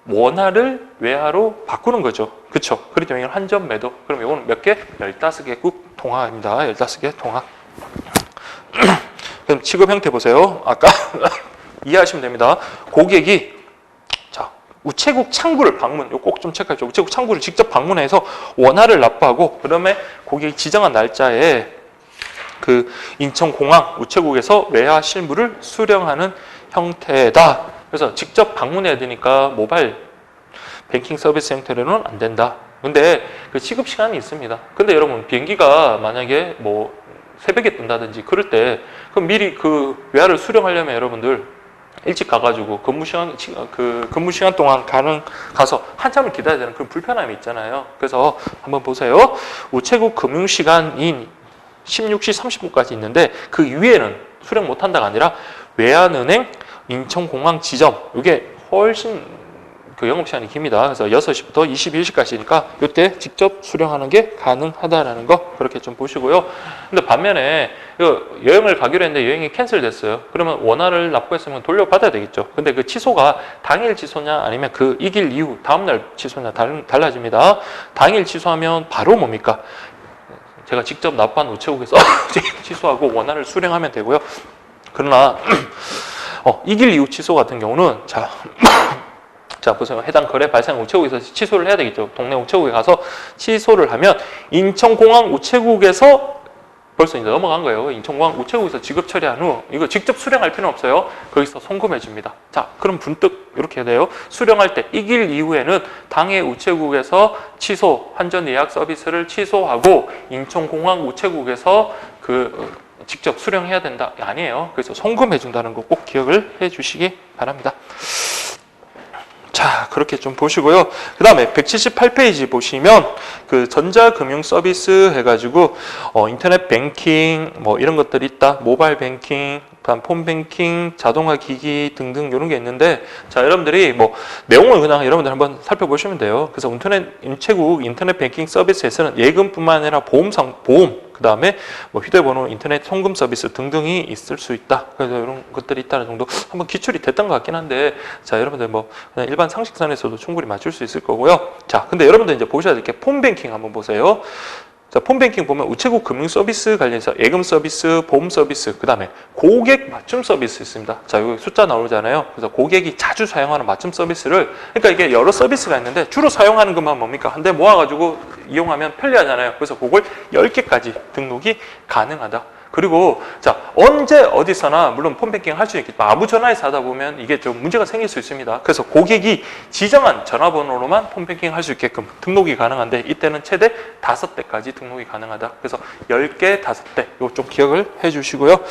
원화를 외화로 바꾸는 거죠. 그쵸? 그렇기 때문에 환전 매도. 그럼 이거는 몇 개? 15개국 통화입니다. 15개 통화. 그럼 취급 형태 보세요. 아까 이해하시면 됩니다. 고객이 자, 우체국 창구를 방문, 이거 꼭 좀 체크하십시오. 우체국 창구를 직접 방문해서 원화를 납부하고 그다음에 고객이 지정한 날짜에 그 인천공항 우체국에서 외화 실물을 수령하는 형태다. 그래서 직접 방문해야 되니까 모바일 뱅킹 서비스 형태로는 안 된다. 근데 그 취급 시간이 있습니다. 근데 여러분 비행기가 만약에 뭐 새벽에 뜬다든지 그럴 때 그럼 미리 그 외화를 수령하려면 여러분들 일찍 가가지고 근무 시간 동안 가서 한참을 기다려야 되는 그런 불편함이 있잖아요. 그래서 한번 보세요. 우체국 금융 시간인 16시 30분까지 있는데 그 이후에는 수령 못 한다가 아니라 외환은행 인천공항 지점 이게 훨씬 그 영업시간이 깁니다. 그래서 6시부터 21시까지니까 이때 직접 수령하는 게 가능하다라는 거 그렇게 좀 보시고요. 근데 반면에 여행을 가기로 했는데 여행이 캔슬됐어요. 그러면 원화를 납부했으면 돌려받아야 되겠죠. 근데 그 취소가 당일 취소냐 아니면 그 이길 이후 다음날 취소냐 달라집니다. 당일 취소하면 바로 뭡니까? 제가 직접 납부한 우체국에서 취소하고 원화를 수령하면 되고요. 그러나 이길 이후 취소 같은 경우는 자 보세요. 해당 거래 발생 우체국에서 취소를 해야 되겠죠. 동네 우체국에 가서 취소를 하면 인천공항 우체국에서 벌써 이제 넘어간 거예요. 인천공항 우체국에서 지급 처리한 후 이거 직접 수령할 필요는 없어요. 거기서 송금해 줍니다. 자, 그럼 문득 이렇게 돼요. 수령할 때 이 길 이후에는 당해 우체국에서 취소 환전 예약 서비스를 취소하고 인천공항 우체국에서 직접 수령해야 된다. 아니에요. 그래서 송금해 준다는 거 꼭 기억을 해 주시기 바랍니다. 자, 그렇게 좀 보시고요. 그 다음에 178페이지 보시면 그 전자금융 서비스 해가지고 인터넷 뱅킹 뭐 이런 것들이 있다. 모바일 뱅킹, 폰뱅킹, 자동화 기기 등등 이런 게 있는데, 자, 여러분들이 뭐 내용을 그냥 여러분들 한번 살펴보시면 돼요. 그래서 우체국 인터넷 뱅킹 서비스에서는 예금뿐만 아니라 보험, 그 다음에 뭐 휴대번호, 인터넷 송금 서비스 등등이 있을 수 있다. 그래서 이런 것들이 있다는 정도 한번 기출이 됐던 것 같긴 한데, 자, 여러분들 뭐 그냥 일반 상식선에서도 충분히 맞출 수 있을 거고요. 자, 근데 여러분들 이제 보셔야 될 게 폰뱅킹 한번 보세요. 자, 폰뱅킹 보면 우체국 금융 서비스 관련해서 예금 서비스, 보험 서비스, 그 다음에 고객 맞춤 서비스 있습니다. 자, 여기 숫자 나오잖아요. 그래서 고객이 자주 사용하는 맞춤 서비스를, 그러니까 이게 여러 서비스가 있는데 주로 사용하는 것만 뭡니까? 한 대 모아가지고 이용하면 편리하잖아요. 그래서 그걸 10개까지 등록이 가능하다. 그리고 자, 언제 어디서나 물론 폰뱅킹 할 수 있겠지만 아무 전화에서 하다 보면 이게 좀 문제가 생길 수 있습니다. 그래서 고객이 지정한 전화번호로만 폰뱅킹 할 수 있게끔 등록이 가능한데, 이때는 최대 5대까지 등록이 가능하다. 그래서 10개 5대 이거 좀 기억을 해 주시고요.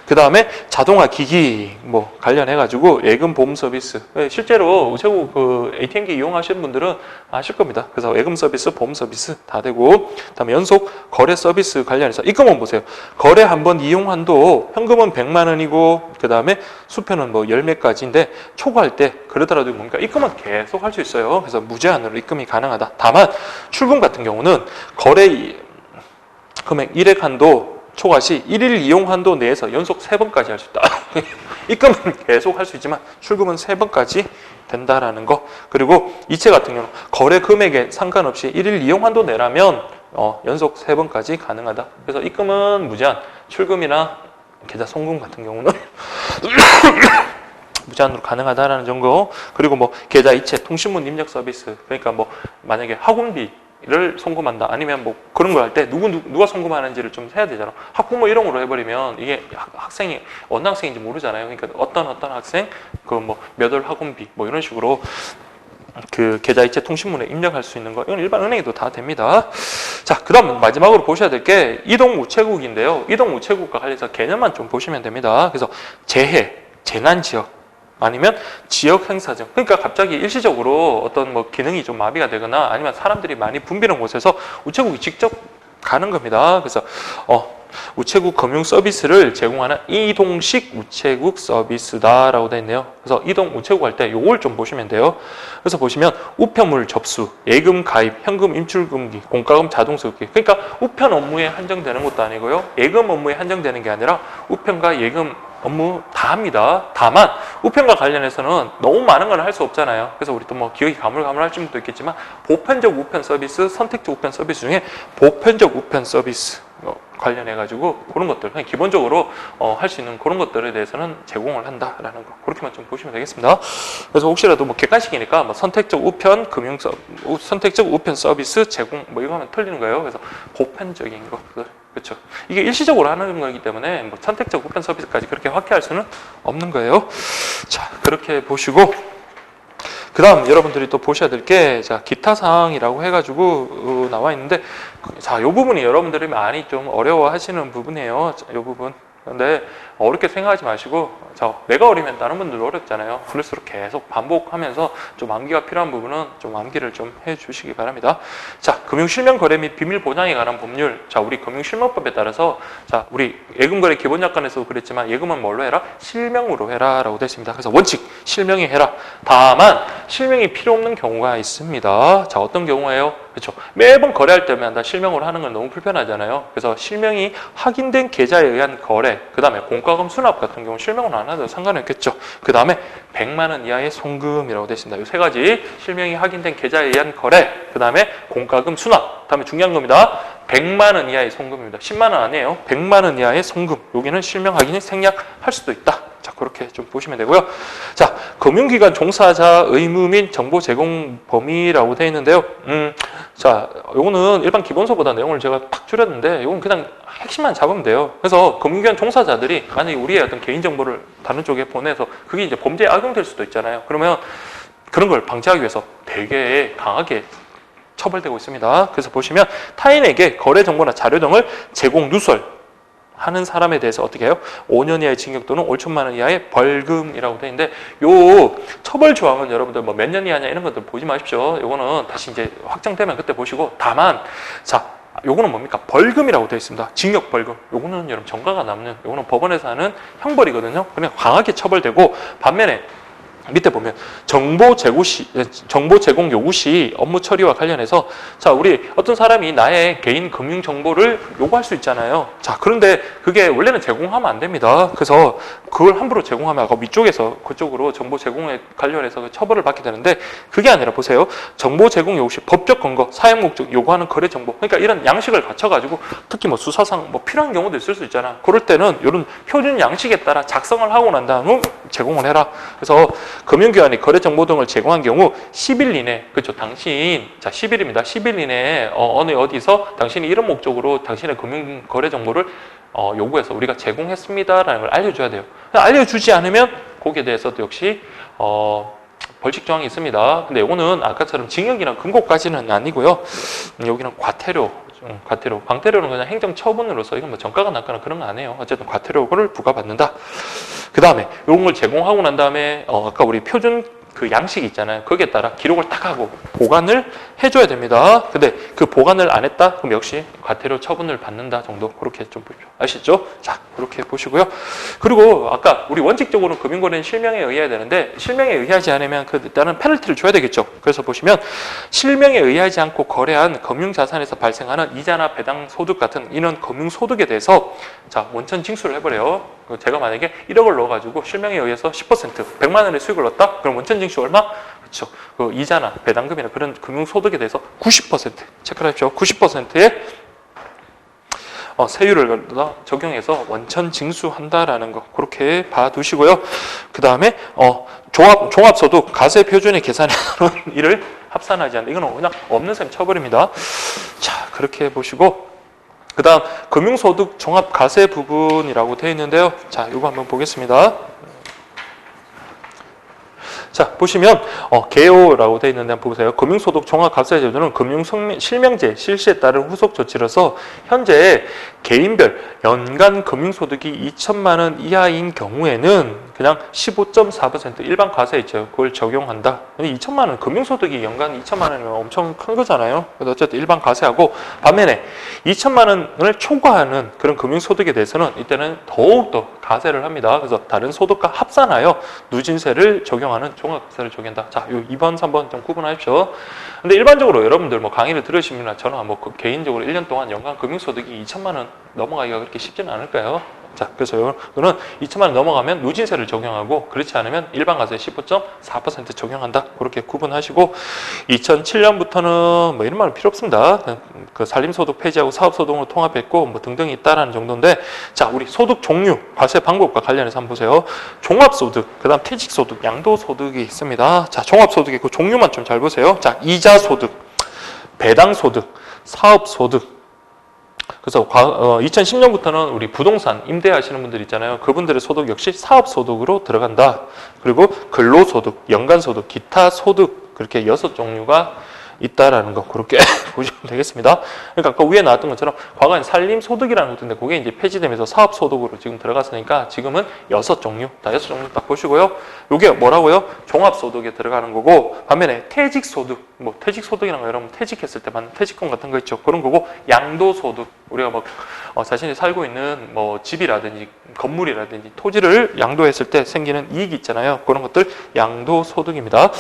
그 다음에 자동화 기기 뭐 관련해 가지고 예금 보험 서비스, 실제로 우체국 그 ATM기 이용하시는 분들은 아실 겁니다. 그래서 예금 서비스, 보험 서비스 다 되고, 그 다음에 연속 거래 서비스 관련해서 입금원 보세요. 거래 한 번 이용 한도 현금은 100만 원이고 그 다음에 수표는 뭐 10몇 가지인데, 초과할 때 그러더라도 뭡니까? 입금은 계속 할 수 있어요. 그래서 무제한으로 입금이 가능하다. 다만 출금 같은 경우는 거래 금액 1회 한도 초과 시 1일 이용 한도 내에서 연속 3번까지 할 수 있다. 입금은 계속 할 수 있지만 출금은 3번까지 된다라는 거. 그리고 이체 같은 경우는 거래 금액에 상관없이 1일 이용 한도 내라면 연속 3번까지 가능하다. 그래서 입금은 무제한, 출금이나 계좌 송금 같은 경우는 무제한으로 가능하다라는 정도. 그리고 뭐 계좌 이체, 통신문 입력 서비스, 그러니까 뭐 만약에 학원비를 송금한다, 아니면 뭐 그런 거 할 때 누가 송금하는지를 좀 해야 되잖아. 학부모 일용으로 해버리면 이게 학생이 어느 학생인지 모르잖아요. 그러니까 어떤 학생 그 뭐 몇 월 학원비 뭐 이런 식으로 그 계좌이체 통신문에 입력할 수 있는 거, 이건 일반 은행에도 다 됩니다. 자, 그 다음 마지막으로 보셔야 될 게 이동우체국인데요. 이동우체국과 관련해서 개념만 좀 보시면 됩니다. 그래서 재해, 재난지역, 아니면 지역 행사증. 그러니까 갑자기 일시적으로 어떤 뭐 기능이 좀 마비가 되거나 아니면 사람들이 많이 붐비는 곳에서 우체국이 직접 가는 겁니다. 그래서 우체국 금융 서비스를 제공하는 이동식 우체국 서비스다라고 되어 있네요. 그래서 이동 우체국 할 때 요걸 좀 보시면 돼요. 그래서 보시면 우편물 접수, 예금 가입, 현금 인출금기, 공과금 자동수급기. 그러니까 우편 업무에 한정되는 것도 아니고요, 예금 업무에 한정되는 게 아니라 우편과 예금 업무 다 합니다. 다만 우편과 관련해서는 너무 많은 걸 할 수 없잖아요. 그래서 우리 또 뭐 기억이 가물가물할지 분도 있겠지만, 보편적 우편 서비스, 선택적 우편 서비스 중에 보편적 우편 서비스 관련해가지고 그런 것들, 그냥 기본적으로 할 수 있는 그런 것들에 대해서는 제공을 한다라는 거, 그렇게만 좀 보시면 되겠습니다. 그래서 혹시라도 뭐 객관식이니까 뭐 선택적 우편 선택적 우편 서비스 제공 뭐 이거 하면 틀리는 거예요. 그래서 보편적인 것들, 그렇죠. 이게 일시적으로 하는 거기 때문에 뭐 선택적 우편 서비스까지 그렇게 확대할 수는 없는 거예요. 자, 그렇게 보시고, 그 다음 여러분들이 또 보셔야 될 게, 자, 기타 사항이라고 해가지고 나와 있는데, 자, 요 부분이 여러분들이 많이 좀 어려워 하시는 부분이에요. 자, 요 부분. 근데 어렵게 생각하지 마시고, 내가 어리면 다른 분들도 어렵잖아요. 그럴수록 계속 반복하면서 좀 암기가 필요한 부분은 좀 암기를 좀 해주시기 바랍니다. 자, 금융실명거래 및 비밀보장에 관한 법률. 자, 우리 금융실명법에 따라서, 자, 우리 예금거래 기본약관에서도 그랬지만 예금은 뭘로 해라? 실명으로 해라 라고 되어 있습니다. 그래서 원칙, 실명이 해라. 다만 실명이 필요 없는 경우가 있습니다. 자, 어떤 경우예요? 그렇죠. 매번 거래할 때마다 실명으로 하는 건 너무 불편하잖아요. 그래서 실명이 확인된 계좌에 의한 거래, 그 다음에 공과금 수납 같은 경우 실명으로 안 하도 상관이 없겠죠. 그 다음에 100만 원 이하의 송금이라고 되어 있습니다. 이 세 가지, 실명이 확인된 계좌에 의한 거래, 그 다음에 공과금 수납, 그 다음에 중요한 겁니다. 100만 원 이하의 송금입니다. 10만 원 아니에요. 100만 원 이하의 송금. 여기는 실명 확인이 생략할 수도 있다. 자, 그렇게 좀 보시면 되고요. 자, 금융기관 종사자 의무 및 정보 제공 범위라고 되어 있는데요. 자, 요거는 일반 기본서보다 내용을 제가 탁 줄였는데, 요건 그냥 핵심만 잡으면 돼요. 그래서 금융기관 종사자들이 만약에 우리의 어떤 개인정보를 다른 쪽에 보내서 그게 이제 범죄에 악용될 수도 있잖아요. 그러면 그런 걸 방지하기 위해서 되게 강하게 처벌되고 있습니다. 그래서 보시면 타인에게 거래 정보나 자료 등을 제공 누설하는 사람에 대해서 어떻게 해요? 5년 이하의 징역 또는 5천만 원 이하의 벌금이라고 되어 있는데, 요 처벌 조항은 여러분들 뭐 몇 년 이하냐 이런 것들 보지 마십시오. 요거는 다시 이제 확정되면 그때 보시고, 다만 자, 요거는 뭡니까? 벌금이라고 되어 있습니다. 징역 벌금. 요거는 여러분 전과가 남는, 요거는 법원에서 하는 형벌이거든요. 그냥 강하게 처벌되고, 반면에 밑에 보면 정보 제공 요구 시 업무 처리와 관련해서, 자, 우리 어떤 사람이 나의 개인 금융 정보를 요구할 수 있잖아요. 자, 그런데 그게 원래는 제공하면 안 됩니다. 그래서 그걸 함부로 제공하면 아까 위쪽에서 그쪽으로 정보 제공에 관련해서 처벌을 받게 되는데, 그게 아니라 보세요. 정보 제공 요구 시 법적 근거, 사용 목적 요구하는 거래 정보, 그러니까 이런 양식을 갖춰가지고 특히 뭐 수사상 뭐 필요한 경우도 있을 수 있잖아. 그럴 때는 이런 표준 양식에 따라 작성을 하고 난 다음 제공을 해라. 그래서 금융기관이 거래정보 등을 제공한 경우 10일 이내, 그렇죠, 당신, 자, 10일입니다. 10일 이내에 어디서 당신이 이런 목적으로 당신의 금융거래정보를 요구해서 우리가 제공했습니다라는 걸 알려줘야 돼요. 알려주지 않으면 거기에 대해서도 역시 벌칙 조항이 있습니다. 근데 이거는 아까처럼 징역이나 금고까지는 아니고요. 여기는 과태료, 광태료는 그냥 행정처분으로서 이건 뭐 전가가 났거나 그런 거 안 해요. 어쨌든 과태료를 부과받는다. 그 다음에 이런 걸 제공하고 난 다음에 아까 우리 표준 그 양식이 있잖아요. 거기에 따라 기록을 딱 하고 보관을 해줘야 됩니다. 근데 그 보관을 안 했다? 그럼 역시 과태료 처분을 받는다 정도, 그렇게 좀 보십시오. 아시죠? 자, 그렇게 보시고요. 그리고 아까 우리 원칙적으로 금융거래는 실명에 의해야 되는데, 실명에 의하지 않으면 일단은 페널티를 줘야 되겠죠. 그래서 보시면 실명에 의하지 않고 거래한 금융자산에서 발생하는 이자나 배당 소득 같은 이런 금융소득에 대해서 자, 원천 징수를 해버려요. 제가 만약에 1억을 넣어가지고 실명에 의해서 10%, 100만 원의 수익을 얻었다? 그럼 원천 징수 얼마? 그렇죠. 그 이자나 배당금이나 그런 금융소득에 대해서 90% 체크를 하십시오. 90%의 세율을 적용해서 원천 징수한다라는 거, 그렇게 봐두시고요. 그 다음에 종합소득 가세 표준의 계산하는 일을 합산하지 않는다. 이건 그냥 없는 셈 쳐버립니다. 자, 그렇게 보시고, 그 다음 금융소득 종합가세 부분이라고 되어 있는데요. 자, 이거 한번 보겠습니다. 자, 보시면 개요라고 되어 있는데 한번 보세요. 금융소득 종합가세 제도는 금융실명제 실시에 따른 후속 조치로서 현재 개인별 연간 금융소득이 2천만 원 이하인 경우에는 그냥 15.4% 일반 과세 있죠. 그걸 적용한다. 근데 2천만 원, 금융소득이 연간 2천만 원이면 엄청 큰 거잖아요. 그래서 어쨌든 일반 과세하고, 반면에 2천만 원을 초과하는 그런 금융소득에 대해서는 이때는 더욱더 과세를 합니다. 그래서 다른 소득과 합산하여 누진세를 적용하는 종합과세를 적용한다. 자, 요 2번, 3번 좀 구분하십시오. 근데 일반적으로 여러분들 뭐 강의를 들으시면 저는 뭐 개인적으로 1년 동안 연간 금융소득이 2천만 원 넘어가기가 그렇게 쉽지는 않을까요? 자, 그래서 이거는 2천만 원 넘어가면 누진세를 적용하고, 그렇지 않으면 일반 과세 15.4% 적용한다. 그렇게 구분하시고, 2007년부터는 뭐 이런 말은 필요 없습니다. 그 산림소득 폐지하고 사업소득으로 통합했고 뭐 등등이 있다라는 정도인데, 자, 우리 소득 종류, 과세 방법과 관련해서 한번 보세요. 종합소득, 그 다음 퇴직소득, 양도소득이 있습니다. 자, 종합소득의 그 종류만 좀 잘 보세요. 자, 이자소득, 배당소득, 사업소득. 그래서 2010년부터는 우리 부동산 임대하시는 분들 있잖아요. 그분들의 소득 역시 사업소득으로 들어간다. 그리고 근로소득, 연간소득, 기타소득, 그렇게 6종류가 있다라는 거, 그렇게 보시면 되겠습니다. 그러니까 아까 위에 나왔던 것처럼 과거엔 산림소득이라는 것도 있는데 그게 이제 폐지되면서 사업소득으로 지금 들어갔으니까 지금은 6종류, 다 6종류 딱 보시고요. 이게 뭐라고요? 종합소득에 들어가는 거고, 반면에 퇴직소득, 뭐 퇴직소득이라는 거 여러분 퇴직했을 때 받는 퇴직금 같은 거 있죠. 그런 거고, 양도소득, 우리가 뭐 자신이 살고 있는 뭐 집이라든지 건물이라든지 토지를 양도했을 때 생기는 이익이 있잖아요. 그런 것들 양도소득입니다.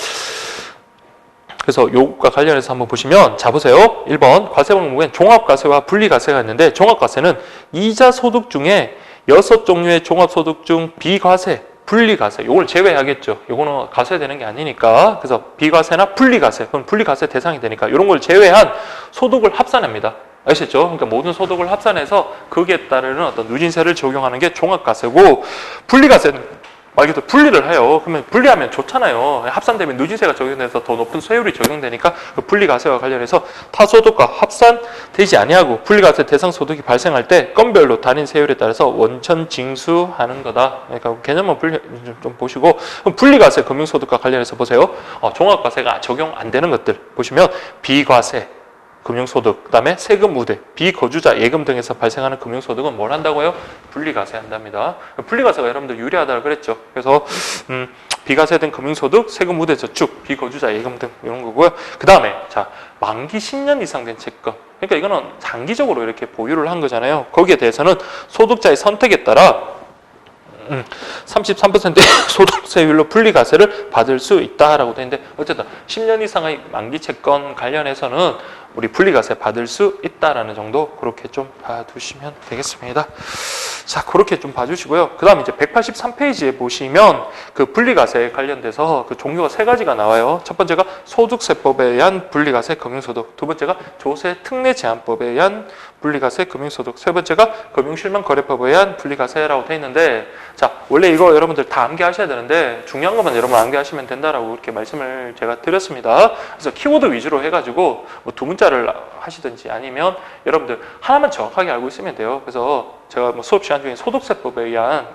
그래서 요것과 관련해서 한번 보시면, 자, 보세요. 1번 과세 방법엔 종합과세와 분리과세가 있는데, 종합과세는 이자 소득 중에 6종류의 종합소득 중 비과세, 분리과세, 요걸 제외하겠죠. 요거는 과세되는 게 아니니까. 그래서 비과세나 분리과세, 그럼 분리과세 대상이 되니까 이런 걸 제외한 소득을 합산합니다. 아시겠죠? 그러니까 모든 소득을 합산해서 거기에 따르는 어떤 누진세를 적용하는 게 종합과세고, 분리과세는 말 그대로 분리를 해요. 그러면 분리하면 좋잖아요. 합산되면 누진세가 적용돼서 더 높은 세율이 적용되니까 그 분리과세와 관련해서 타소득과 합산되지 아니하고 분리과세 대상 소득이 발생할 때 건별로 단위 세율에 따라서 원천 징수하는 거다. 그러니까 개념만 좀 보시고 분리과세 금융소득과 관련해서 보세요. 종합과세가 적용 안 되는 것들 보시면 비과세 금융소득, 그 다음에 세금 우대, 비거주자 예금 등에서 발생하는 금융소득은 뭘 한다고요? 분리과세 한답니다. 분리과세가 여러분들 유리하다고 그랬죠. 그래서 비과세된 금융소득, 세금 우대 저축, 비거주자 예금 등 이런 거고요. 그 다음에 자 만기 10년 이상 된 채권. 그러니까 이거는 장기적으로 이렇게 보유를 한 거잖아요. 거기에 대해서는 소득자의 선택에 따라 33%의 소득세율로 분리과세를 받을 수 있다라고 되어 있는데 어쨌든 10년 이상의 만기 채권 관련해서는 우리 분리과세 받을 수 있다라는 정도 그렇게 좀 봐두시면 되겠습니다. 자, 그렇게 좀 봐주시고요. 그 다음 이제 183페이지에 보시면 그 분리과세에 관련돼서 그 종류가 세 가지가 나와요. 첫 번째가 소득세법에 의한 분리과세 금융소득, 두 번째가 조세특례제한법에 의한 분리과세 금융소득, 세 번째가 금융실명거래법에 의한 분리과세라고 되어 있는데 자, 원래 이거 여러분들 다 암기하셔야 되는데 중요한 것만 여러분 암기하시면 된다라고 이렇게 말씀을 제가 드렸습니다. 그래서 키워드 위주로 해가지고 뭐 두 문자를 하시든지 아니면 여러분들 하나만 정확하게 알고 있으면 돼요. 그래서 제가 뭐 수업 시간 중에 소득세법에 의한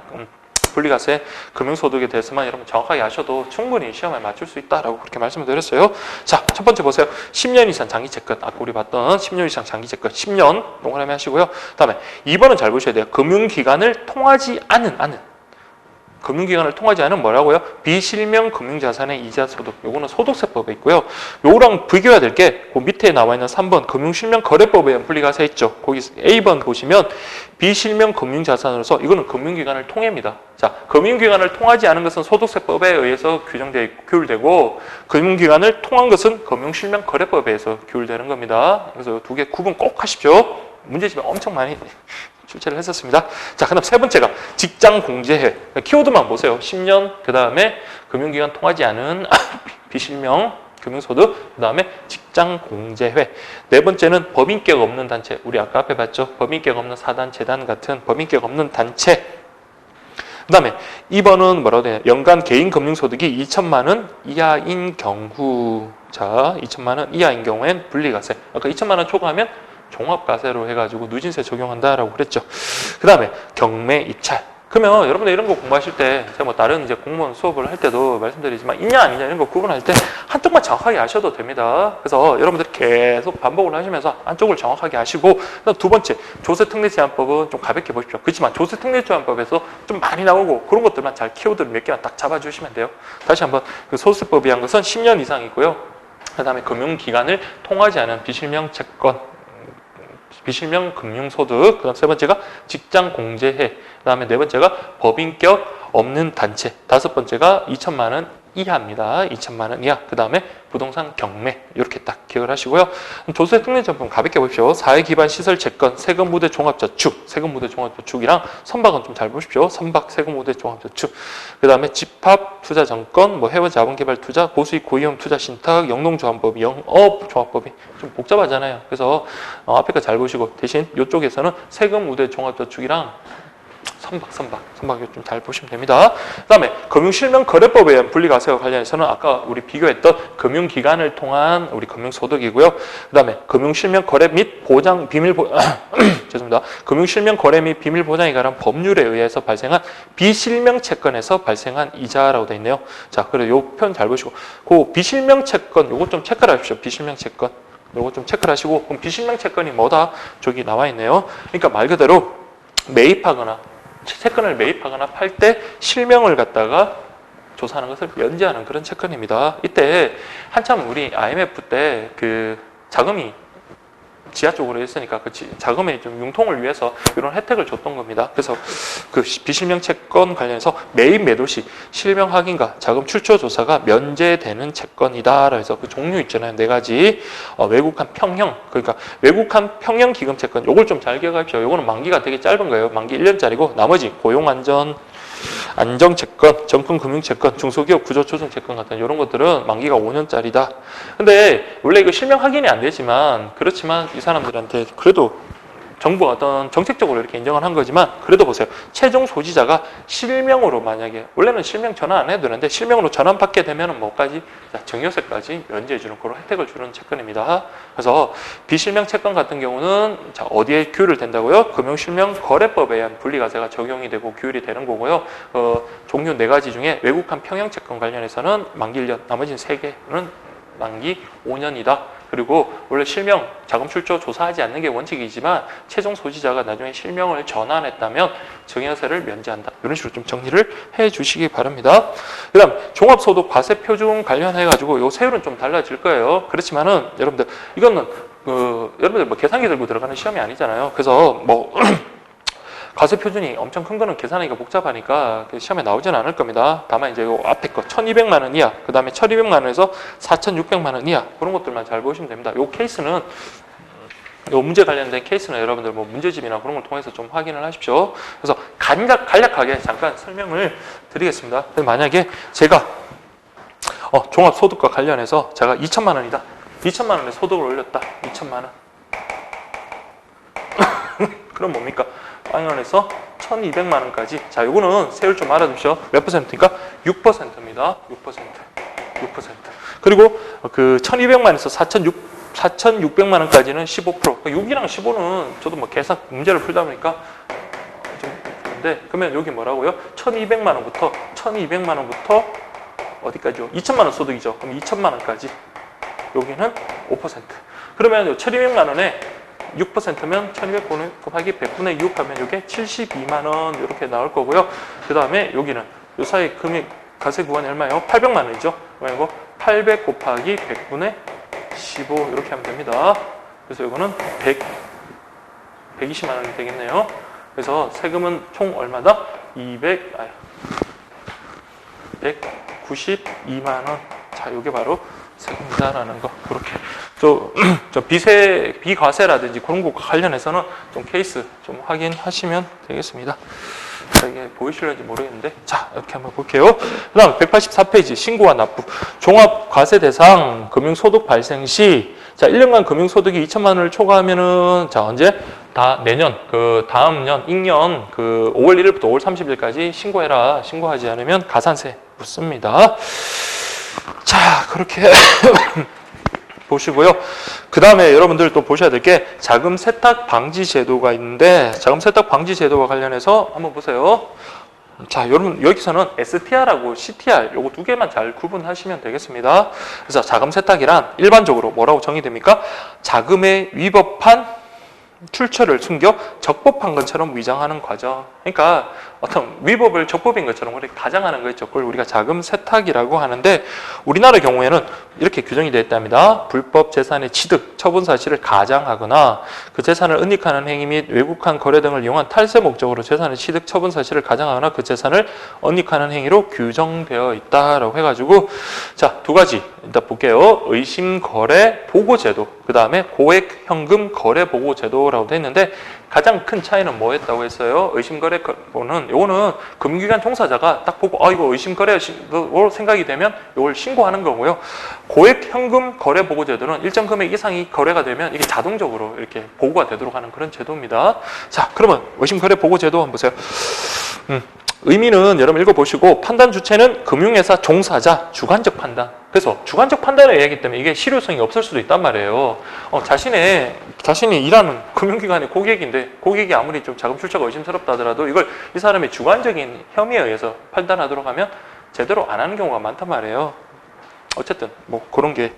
분리과세 금융소득에 대해서만 여러분 정확하게 아셔도 충분히 시험에 맞출 수 있다라고 그렇게 말씀을 드렸어요. 자, 첫 번째 보세요. 10년 이상 장기채권. 아까 우리 봤던 10년 이상 장기채권 10년 동그라미 하시고요. 그 다음에 2번은 잘 보셔야 돼요. 금융기관을 통하지 않은 금융기관을 통하지 않은 뭐라고요? 비실명 금융자산의 이자소득. 요거는 소득세법에 있고요. 요거랑 비교해야 될 게 그 밑에 나와 있는 3번 금융실명거래법에 의한 분리과세 있죠. 거기 A번 보시면 비실명 금융자산으로서 이거는 금융기관을 통해입니다. 자, 금융기관을 통하지 않은 것은 소득세법에 의해서 규율되고 금융기관을 통한 것은 금융실명거래법에 의해서 규율되는 겁니다. 그래서 두 개 구분 꼭 하십시오. 문제집에 엄청 많이 출제를 했었습니다. 자, 그다음 세 번째가 직장 공제회. 키워드만 보세요. 10년, 그 다음에 금융기관 통하지 않은 비실명 금융소득, 그 다음에 직장 공제회. 네 번째는 법인격 없는 단체. 우리 아까 앞에 봤죠? 법인격 없는 사단, 재단 같은 법인격 없는 단체. 그 다음에 2번은 뭐라고 되냐? 연간 개인 금융소득이 2천만 원 이하인 경우. 자, 2천만 원 이하인 경우엔 분리과세. 아까 2천만 원 초과하면 종합과세로 해가지고 누진세 적용한다라고 그랬죠. 그 다음에 경매 입찰. 그러면 여러분들 이런 거 공부하실 때 제가 뭐 다른 이제 공무원 수업을 할 때도 말씀드리지만 있냐 아니냐 이런 거 구분할 때 한쪽만 정확하게 아셔도 됩니다. 그래서 여러분들이 계속 반복을 하시면서 한쪽을 정확하게 아시고 그다음 두 번째 조세특례제한법은 좀 가볍게 보십시오. 그렇지만 조세특례제한법에서 좀 많이 나오고 그런 것들만 잘 키워드를 몇 개만 딱 잡아주시면 돼요. 다시 한번 그 소득세법에 의한 것은 10년 이상이고요. 그 다음에 금융기관을 통하지 않은 비실명 채권 비실명 금융소득, 그 다음 세 번째가 직장 공제회, 그 다음에 네 번째가 법인격 없는 단체, 다섯 번째가 2천만 원 이하입니다. 2천만 원 이하. 그 다음에 부동산 경매 이렇게 딱 기억을 하시고요. 조세 특례제한법 가볍게 보십시오. 사회 기반 시설 채권, 세금 무대 종합저축, 세금 무대 종합저축이랑 선박은 좀 잘 보십시오. 선박 세금 무대 종합저축. 그 다음에 집합 투자 정권, 뭐 해외 자본개발 투자, 고수익 고위험 투자 신탁, 영농조합법이, 영업조합법이 좀 복잡하잖아요. 그래서 앞에 거 잘 보시고 대신 이쪽에서는 세금 무대 종합저축이랑 선박 좀 잘 보시면 됩니다. 그 다음에 금융실명거래법에 의한 분리과세와 관련해서는 아까 우리 비교했던 금융기관을 통한 우리 금융소득이고요. 그 다음에 금융실명거래 및 보장 죄송합니다. 금융실명거래 및 비밀보장에 관한 법률에 의해서 발생한 비실명채권에서 발생한 이자라고 되어 있네요. 자, 그리고 요 편 잘 보시고 그 비실명채권 요거 좀 체크를 하십시오. 비실명채권 요거 좀 체크를 하시고 그럼 비실명채권이 뭐다? 저기 나와 있네요. 그러니까 말 그대로 매입하거나 채권을 매입하거나 팔 때 실명을 갖다가 조사하는 것을 면제하는 그런 채권입니다. 이때 한참 우리 IMF 때 그 자금이 지하 쪽으로 했으니까 그 자금의 좀 융통을 위해서 이런 혜택을 줬던 겁니다. 그래서 그 비실명 채권 관련해서 매입 매도 시 실명 확인과 자금 출처 조사가 면제되는 채권이다. 그래서 그 종류 있잖아요. 네 가지. 외국한 평형, 그러니까 외국한 평형 기금 채권. 요걸 좀 잘 기억하십시오. 요거는 만기가 되게 짧은 거예요. 만기 1년짜리고 나머지 고용안전 안정채권, 정품금융채권, 중소기업 구조조정채권 같은 이런 것들은 만기가 5년짜리다. 근데 원래 이거 실명 확인이 안 되지만 그렇지만 이 사람들한테 그래도 정부가 어떤 정책적으로 이렇게 인정을 한 거지만 그래도 보세요. 최종 소지자가 실명으로 만약에 원래는 실명 전환 안 해도 되는데 실명으로 전환받게 되면은 뭐까지 증여세까지 면제해 주는 그런 혜택을 주는 채권입니다. 그래서 비실명 채권 같은 경우는 자 어디에 규율을 된다고요? 금융실명거래법에 의한 분리과세가 적용이 되고 규율이 되는 거고요. 종류 4가지 중에 외국한 평형채권 관련해서는 만기 1년, 나머지는 3개는 만기 5년이다. 그리고 원래 실명, 자금 출처 조사하지 않는 게 원칙이지만 최종 소지자가 나중에 실명을 전환했다면 증여세를 면제한다. 이런 식으로 좀 정리를 해 주시기 바랍니다. 그 다음 종합소득 과세 표준 관련해가지고 요 세율은 좀 달라질 거예요. 그렇지만은 여러분들 이거는 여러분들 뭐 계산기 들고 들어가는 시험이 아니잖아요. 그래서 뭐 과세 표준이 엄청 큰 거는 계산하기가 복잡하니까 시험에 나오지는 않을 겁니다. 다만 이제 요 앞에 거 1,200만 원 이하, 그 다음에 1,200만 원에서 4,600만 원 이하 그런 것들만 잘 보시면 됩니다. 요 케이스는 요 문제 관련된 케이스는 여러분들 뭐 문제집이나 그런 걸 통해서 좀 확인을 하십시오. 그래서 간략하게 잠깐 설명을 드리겠습니다. 만약에 제가 종합소득과 관련해서 제가 2천만 원이다. 2천만 원의 소득을 올렸다. 2천만 원. 그럼 뭡니까? 0원에서 1,200만 원까지. 자, 요거는 세율 좀 알아두십시오. 몇 퍼센트니까? 6%입니다. 6%. 그리고 그 1,200만에서 4,600만 원까지는 15%. 6이랑 15는 저도 뭐 계산 문제를 풀다 보니까 좀 그런데 그러면 여기 뭐라고요? 1,200만 원부터 어디까지요? 2천만 원 소득이죠. 그럼 2천만 원까지. 여기는 5%. 그러면 1,200만 원에 6%면 1,200 곱하기 100분의 6 하면 이게 72만 원 이렇게 나올 거고요. 그 다음에 여기는 이 사이 금액 과세 구간이 얼마예요? 800만 원이죠. 그리고 800 곱하기 100분의 15 이렇게 하면 됩니다. 그래서 이거는 120만 원이 되겠네요. 그래서 세금은 총 얼마다? 192만 원. 자, 이게 바로 세금이다라는 거. 그렇게 저 비과세라든지 그런 것과 관련해서는 좀 케이스 좀 확인하시면 되겠습니다. 자, 이게 보이실런지 모르겠는데 자, 이렇게 한번 볼게요. 그 다음 184페이지 신고와 납부 종합과세 대상 금융소득 발생 시 자, 1년간 금융소득이 2천만 원을 초과하면은 자, 언제? 내년 다음 년 익년 5월 1일부터 5월 30일까지 신고해라. 신고하지 않으면 가산세 묻습니다. 자, 그렇게 보시고요. 그 다음에 여러분들 또 보셔야 될 게 자금 세탁 방지 제도가 있는데 자금 세탁 방지 제도와 관련해서 한번 보세요. 자, 여러분 여기서는 STR하고 CTR 요거 2개만 잘 구분하시면 되겠습니다. 그래서 자금 세탁이란 일반적으로 뭐라고 정의됩니까? 자금에 위법한 출처를 숨겨 적법한 것처럼 위장하는 과정. 그러니까 어떤 위법을 적법인 것처럼 우리가 가장하는 거 있죠. 그걸 우리가 자금 세탁이라고 하는데 우리나라 경우에는 이렇게 규정이 되어 있답니다. 불법 재산의 취득, 처분 사실을 가장하거나 그 재산을 은닉하는 행위 및 외국한 거래 등을 이용한 탈세 목적으로 재산의 취득, 처분 사실을 가장하거나 그 재산을 은닉하는 행위로 규정되어 있다라고 해가지고 자, 2가지 일단 볼게요. 의심거래 보고제도, 그 다음에 고액현금거래 보고제도라고 되어 있는데 가장 큰 차이는 뭐였다고 했어요? 의심거래는 요거는 금융기관 종사자가 딱 보고 이거 의심거래로 생각이 되면 이걸 신고하는 거고요. 고액현금거래보고제도는 일정 금액 이상이 거래가 되면 이게 자동적으로 이렇게 보고가 되도록 하는 그런 제도입니다. 자, 그러면 의심거래보고제도 한번 보세요. 의미는 여러분 읽어보시고 판단 주체는 금융회사 종사자 주관적 판단. 그래서 주관적 판단을 얘기하기 때문에 이게 실효성이 없을 수도 있단 말이에요. 자신이 일하는 금융기관의 고객인데 고객이 아무리 좀 자금 출처가 의심스럽다 하더라도 이걸 이 사람의 주관적인 혐의에 의해서 판단하도록 하면 제대로 안 하는 경우가 많단 말이에요. 어쨌든 뭐 그런 게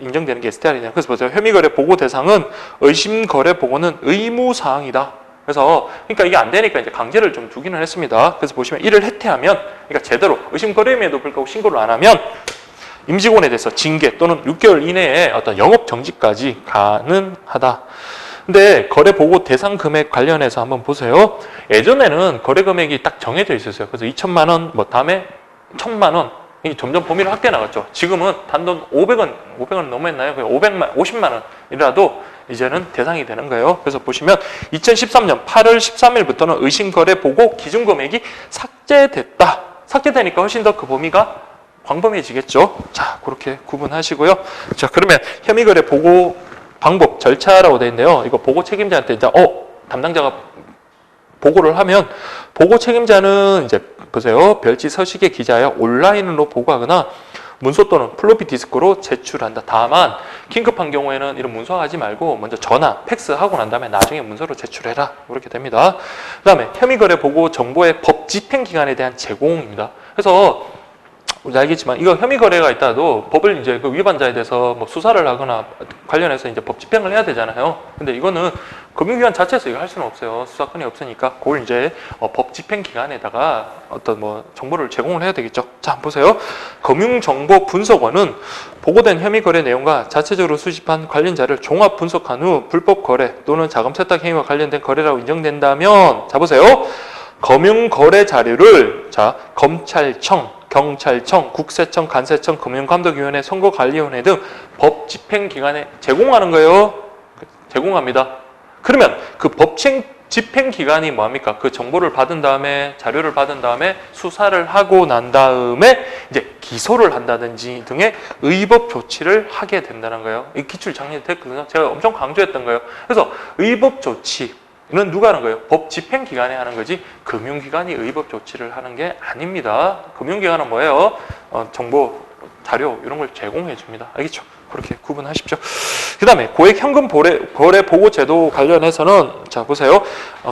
인정되는 게 STR이네요. 그래서 보세요. 혐의거래 보고 대상은 의심거래 보고는 의무사항이다. 그래서 그러니까 이게 안 되니까 이제 강제를 좀 두기는 했습니다. 그래서 보시면 이를 해태하면 그러니까 제대로 의심거래임에도 불구하고 신고를 안 하면 임직원에 대해서 징계 또는 6개월 이내에 어떤 영업 정지까지 가능하다. 근데 거래 보고 대상 금액 관련해서 한번 보세요. 예전에는 거래 금액이 딱 정해져 있었어요. 그래서 2천만 원, 뭐 다음에 1,000만 원. 이 점점 범위를 확대 나갔죠. 지금은 단돈 500원 넘어했나요? 50만 원이라도 이제는 대상이 되는 거예요. 그래서 보시면 2013년 8월 13일부터는 의심거래 보고 기준금액이 삭제됐다. 삭제되니까 훨씬 더 그 범위가 광범위해지겠죠. 자, 그렇게 구분하시고요. 자, 그러면 혐의거래 보고 방법, 절차라고 되어 있는데요. 이거 보고 책임자한테 이제 담당자가 보고를 하면 보고 책임자는 이제 보세요. 별지 서식에 기재하여 온라인으로 보고하거나 문서 또는 플로피 디스크로 제출한다. 다만 긴급한 경우에는 이런 문서하지 말고 먼저 전화, 팩스하고 난 다음에 나중에 문서로 제출해라. 이렇게 됩니다. 그 다음에 혐의거래 보고 정보의 법 집행 기간에 대한 제공입니다. 그래서 우리 알겠지만 이거 혐의 거래가 있다도 법을 이제 그 위반자에 대해서 뭐 수사를 하거나 관련해서 이제 법 집행을 해야 되잖아요. 근데 이거는 금융기관 자체에서 이거 할 수는 없어요. 수사권이 없으니까 그걸 이제 법 집행 기관에다가 어떤 뭐 정보를 제공을 해야 되겠죠. 자, 보세요. 금융정보분석원은 보고된 혐의 거래 내용과 자체적으로 수집한 관련 자를 종합 분석한 후 불법 거래 또는 자금 세탁 행위와 관련된 거래라고 인정된다면, 자 보세요. 금융거래 자료를 검찰청, 경찰청, 국세청, 간세청, 금융감독위원회, 선거관리위원회 등 법 집행기관에 제공하는 거예요. 제공합니다. 그러면 그 법 집행기관이 뭐합니까? 그 정보를 받은 다음에, 자료를 받은 다음에 수사를 하고 난 다음에 이제 기소를 한다든지 등의 의법 조치를 하게 된다는 거예요. 이 기출 작년에 됐거든요. 제가 엄청 강조했던 거예요. 그래서 의법 조치 이는 누가 하는 거예요? 법 집행기관이 하는 거지 금융기관이 의법 조치를 하는 게 아닙니다. 금융기관은 뭐예요? 정보, 자료 이런 걸 제공해 줍니다. 알겠죠? 그렇게 구분하십시오. 그 다음에 고액 현금 거래 보고 제도 관련해서는 자 보세요.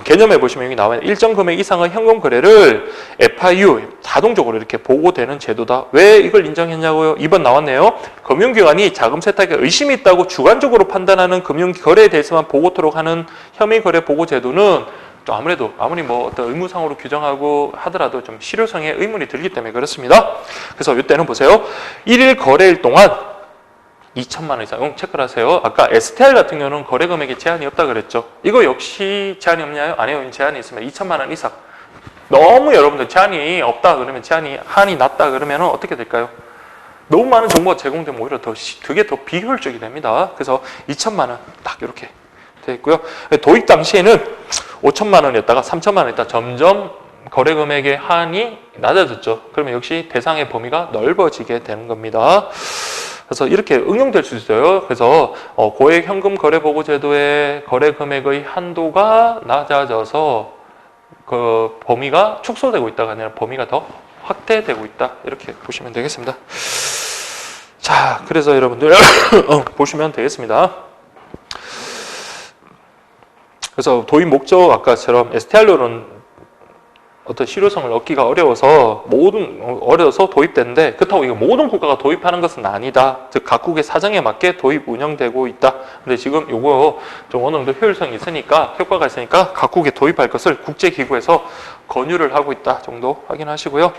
개념에 보시면 여기 나와요. 일정 금액 이상의 현금 거래를 FIU 자동적으로 이렇게 보고되는 제도다. 왜 이걸 인정했냐고요? 2번 나왔네요. 금융기관이 자금 세탁에 의심이 있다고 주관적으로 판단하는 금융거래에 대해서만 보고토록 하는 혐의 거래 보고 제도는 또 아무래도 아무리 뭐 어떤 의무상으로 규정하고 하더라도 좀 실효성에 의문이 들기 때문에 그렇습니다. 그래서 이때는 보세요. 1일 거래일 동안 2천만 원 이상 체크를 하세요. 아까 STR 같은 경우는 거래 금액에 제한이 없다 그랬죠. 이거 역시 제한이 없냐요? 아니요. 제한이 있으면 2천만 원 이상. 너무 여러분들 제한이 없다 그러면 한이 낮다 그러면 어떻게 될까요? 너무 많은 정보가 제공되면 오히려 그게 더 비효율적이 됩니다. 그래서 2천만 원 딱 이렇게 되어 있고요. 도입 당시에는 5천만 원이었다가 3천만 원이었다 점점 거래 금액의 한이 낮아졌죠. 그러면 역시 대상의 범위가 넓어지게 되는 겁니다. 그래서 이렇게 응용될 수 있어요. 그래서 고액 현금 거래 보고 제도의 거래 금액의 한도가 낮아져서 그 범위가 축소되고 있다가 아니라 범위가 더 확대되고 있다. 이렇게 보시면 되겠습니다. 자, 그래서 여러분들 보시면 되겠습니다. 그래서 도입 목적 아까처럼 STR로는 어떤 실효성을 얻기가 어려워서 도입됐는데 그렇다고 이거 모든 국가가 도입하는 것은 아니다. 즉 각국의 사정에 맞게 도입 운영되고 있다. 근데 지금 이거 좀 어느 정도 효율성이 있으니까 효과가 있으니까 각국에 도입할 것을 국제기구에서 권유를 하고 있다 정도 확인하시고요.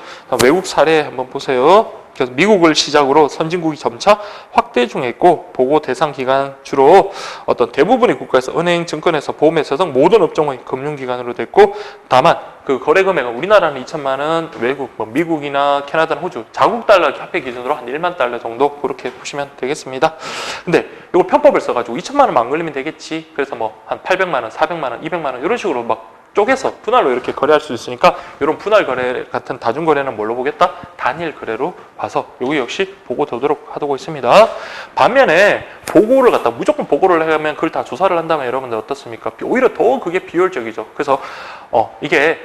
외국 사례 한번 보세요. 그래서 미국을 시작으로 선진국이 점차 확대 중에 있고 보고 대상 기간 주로 어떤 대부분의 국가에서 은행, 증권에서 보험에서 등 모든 업종의 금융기관으로 됐고 다만 그 거래 금액은 우리나라는 2천만 원, 외국 뭐 미국이나 캐나다, 호주 자국 달러 화폐 기준으로 한 1만 달러 정도 그렇게 보시면 되겠습니다. 근데 이거 편법을 써가지고 2천만 원만 안 걸리면 되겠지. 그래서 뭐 한 800만 원, 400만 원, 200만 원 이런 식으로 막 쪼개서 분할로 이렇게 거래할 수 있으니까 이런 분할 거래 같은 다중 거래는 뭘로 보겠다? 단일 거래로 봐서 여기 역시 보고되도록 하고 있습니다. 반면에 보고를 갖다 무조건 보고를 하면 그걸 다 조사를 한다면 여러분들 어떻습니까? 오히려 더 그게 비효율적이죠. 그래서 이게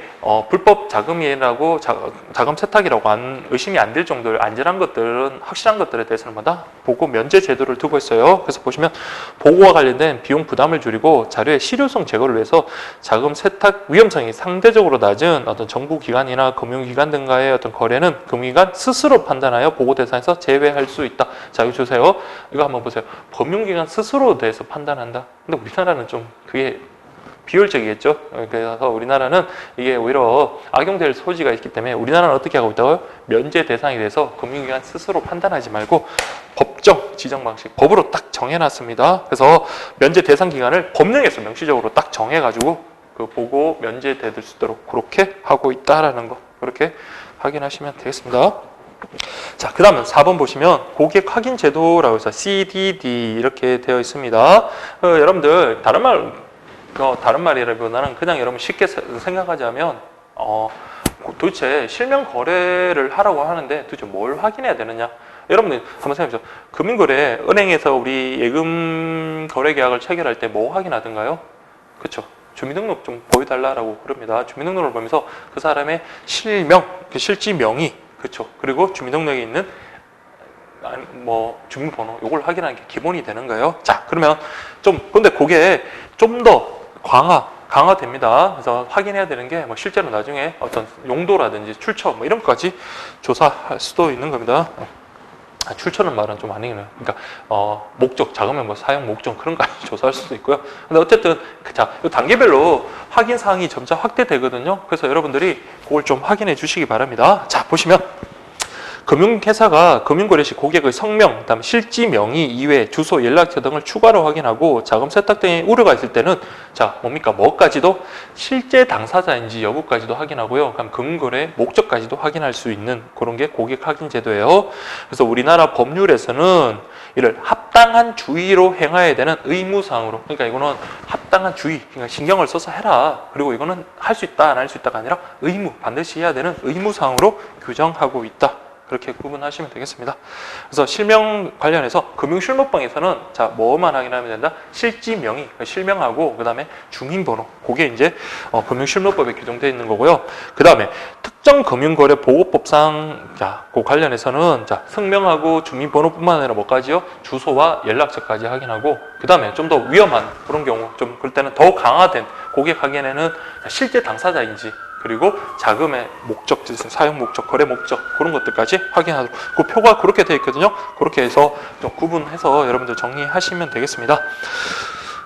불법 자금이라고 자금 세탁이라고 의심이 안 될 정도로 안전한 것들은 확실한 것들에 대해서는 마다 보고 면제 제도를 두고 있어요. 그래서 보시면 보고와 관련된 비용 부담을 줄이고 자료의 실효성 제거를 위해서 자금 세탁 위험성이 상대적으로 낮은 어떤 정부 기관이나 금융기관 등과의 어떤 거래는 금융기관 스스로 판단하여 보고 대상에서 제외할 수 있다. 자, 이거 주세요. 이거 한번 보세요. 금융기관 스스로 대해서 판단한다. 근데 우리나라는 좀 그게 비효율적이겠죠. 그래서 우리나라는 이게 오히려 악용될 소지가 있기 때문에 우리나라는 어떻게 하고 있다고요? 면제 대상에 대해서 금융기관 스스로 판단하지 말고 법정 지정 방식, 법으로 딱 정해놨습니다. 그래서 면제 대상 기간을 법령에서 명시적으로 딱 정해가지고 그 보고 면제될 수 있도록 그렇게 하고 있다라는 거 그렇게 확인하시면 되겠습니다. 자, 그 다음은 4번 보시면 고객 확인 제도라고 해서 CDD 이렇게 되어 있습니다. 여러분들 다른 말이라기보다는 그냥 여러분 쉽게 생각하자면 도대체 실명 거래를 하라고 하는데 도대체 뭘 확인해야 되느냐? 여러분들 한번 생각해보세요. 금융거래, 은행에서 우리 예금 거래 계약을 체결할 때 뭐 확인하던가요? 그렇죠. 주민등록 좀 보여달라고 그럽니다. 주민등록을 보면서 그 사람의 실명, 그 실지 명의, 그렇죠. 그리고 주민등록에 있는 뭐 주민번호, 요걸 확인하는 게 기본이 되는 거예요. 자, 그러면 근데 그게 좀 더 강화됩니다. 그래서 확인해야 되는 게 뭐 실제로 나중에 어떤 용도라든지 출처 뭐 이런 것까지 조사할 수도 있는 겁니다. 출처는 말은 좀 아니네요. 그러니까 목적, 작으면 뭐 사용 목적 그런 거 조사할 수도 있고요. 근데 어쨌든 자, 이 단계별로 확인 사항이 점차 확대되거든요. 그래서 여러분들이 그걸 좀 확인해 주시기 바랍니다. 자, 보시면 금융회사가 금융거래 시 고객의 성명, 그다음 실지 명의 이외 주소, 연락처 등을 추가로 확인하고 자금 세탁 등의 우려가 있을 때는 자, 뭡니까? 뭐까지도 실제 당사자인지 여부까지도 확인하고요. 그럼 금융거래 목적까지도 확인할 수 있는 그런 게 고객 확인 제도예요. 그래서 우리나라 법률에서는 이를 합당한 주의로 행해야 되는 의무사항으로, 그러니까 이거는 합당한 주의, 그러니까 신경을 써서 해라. 그리고 이거는 할 수 있다, 안 할 수 있다가 아니라 의무, 반드시 해야 되는 의무사항으로 규정하고 있다. 그렇게 구분하시면 되겠습니다. 그래서 실명 관련해서 금융실무법에서는 자, 뭐만 확인하면 된다? 실지 명의, 실명하고 그 다음에 주민번호, 그게 이제 금융실무법에 규정되어 있는 거고요. 그 다음에 특정 금융거래보호법상 자, 그 관련해서는 자, 성명하고 주민번호뿐만 아니라 뭐까지요? 주소와 연락처까지 확인하고 그 다음에 좀 더 위험한 그런 경우, 좀 그럴 때는 더 강화된 고객 확인에는 실제 당사자인지 그리고 자금의 목적, 사용 목적, 거래 목적 그런 것들까지 확인하도록 그 표가 그렇게 되어 있거든요. 그렇게 해서 좀 구분해서 여러분들 정리하시면 되겠습니다.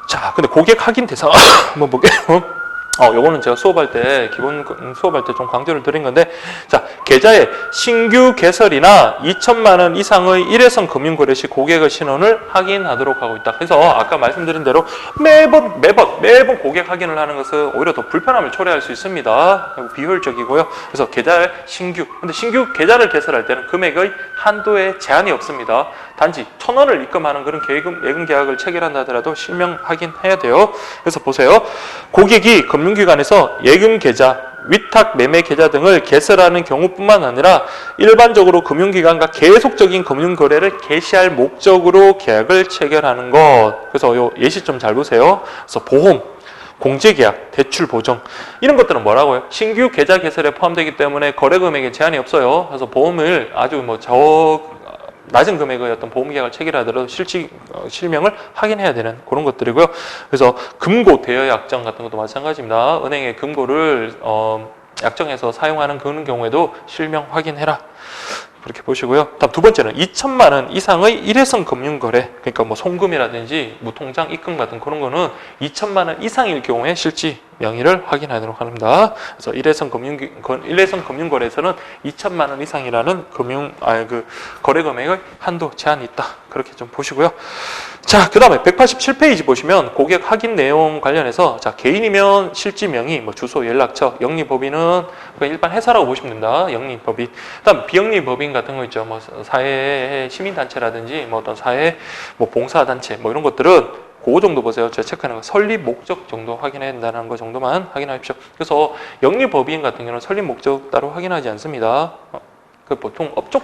자, 근데 고객 확인 대상 한번 볼게요. 요거는 제가 수업할 때 기본 수업할 때 좀 강조를 드린 건데 자, 계좌의 신규 개설이나 2천만 원 이상의 일회성 금융거래 시 고객의 신원을 확인하도록 하고 있다. 그래서 아까 말씀드린 대로 매번 고객 확인을 하는 것은 오히려 더 불편함을 초래할 수 있습니다. 비효율적이고요. 그래서 계좌의 근데 신규 계좌를 개설할 때는 금액의 한도에 제한이 없습니다. 단지 1,000원을 입금하는 그런 예금 계약을 체결한다 하더라도 실명 확인해야 돼요. 그래서 보세요. 고객이 금융기관에서 예금 계좌, 위탁 매매 계좌 등을 개설하는 경우뿐만 아니라 일반적으로 금융기관과 계속적인 금융거래를 개시할 목적으로 계약을 체결하는 것. 그래서 요 예시 좀 잘 보세요. 그래서 보험, 공제계약, 대출보증 이런 것들은 뭐라고요? 신규 계좌 개설에 포함되기 때문에 거래 금액에 제한이 없어요. 그래서 보험을 아주 낮은 금액의 어떤 보험계약을 체결하더라도 실명을 확인해야 되는 그런 것들이고요. 그래서 금고 대여 약정 같은 것도 마찬가지입니다. 은행의 금고를 약정해서 사용하는 그런 경우에도 실명 확인해라. 그렇게 보시고요. 다음 두 번째는 2천만 원 이상의 일회성 금융거래, 그러니까 뭐 송금이라든지 무통장 입금 같은 그런 거는 2천만 원 이상일 경우에 실지 명의를 확인하도록 합니다. 그래서 일회성 금융거래에서는 2천만 원 이상이라는 거래 금액의 한도 제한이 있다. 그렇게 좀 보시고요. 자, 그 다음에 187페이지 보시면 고객 확인 내용 관련해서 자, 개인이면 실지 명의, 뭐 주소, 연락처, 영리법인은 그냥 일반 회사라고 보시면 됩니다. 영리법인. 그다음 비영리법인 같은 거 있죠. 뭐 사회 시민단체라든지 뭐 어떤 사회 뭐 봉사단체 뭐 이런 것들은 그거 정도 보세요. 제가 체크하는 거 설립 목적 정도 확인해야 된다는 거 정도만 확인하십시오. 그래서 영리법인 같은 경우는 설립 목적 따로 확인하지 않습니다. 보통 업종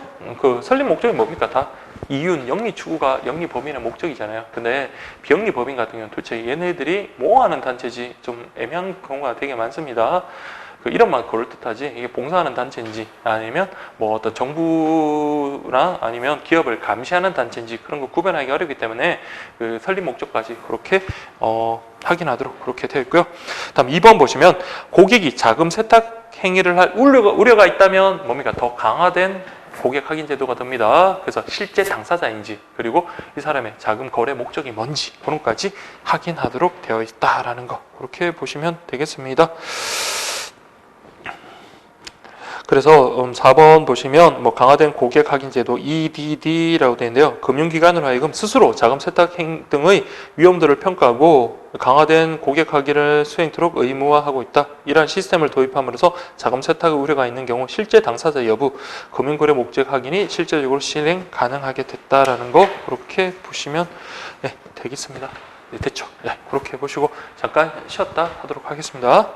설립 목적이 뭡니까? 다 이윤, 영리 추구가 영리법인의 목적이잖아요. 근데 비영리법인 같은 경우는 도대체 얘네들이 뭐 하는 단체지 좀 애매한 경우가 되게 많습니다. 이름만 그럴듯하지 이게 봉사하는 단체인지 아니면 뭐 어떤 정부나 아니면 기업을 감시하는 단체인지 그런 거 구별하기 어렵기 때문에 그 설립 목적까지 그렇게 확인하도록 그렇게 되어 있고요. 다음 2번 보시면 고객이 자금 세탁 행위를 할 우려가 있다면 뭡니까? 더 강화된 고객 확인 제도가 됩니다. 그래서 실제 당사자인지 그리고 이 사람의 자금 거래 목적이 뭔지 그런 것까지 확인하도록 되어 있다라는 거 그렇게 보시면 되겠습니다. 그래서 4번 보시면 뭐 강화된 고객 확인 제도 EDD라고 되어 있는데요. 금융기관으로 하여금 스스로 자금 세탁 등의 위험도를 평가하고 강화된 고객 확인을 수행토록 의무화하고 있다. 이러한 시스템을 도입함으로써 자금 세탁의 우려가 있는 경우 실제 당사자 여부, 금융거래 목적 확인이 실질적으로 실행 가능하게 됐다라는 거 그렇게 보시면 되겠습니다. 됐죠? 그렇게 보시고 잠깐 쉬었다 하도록 하겠습니다.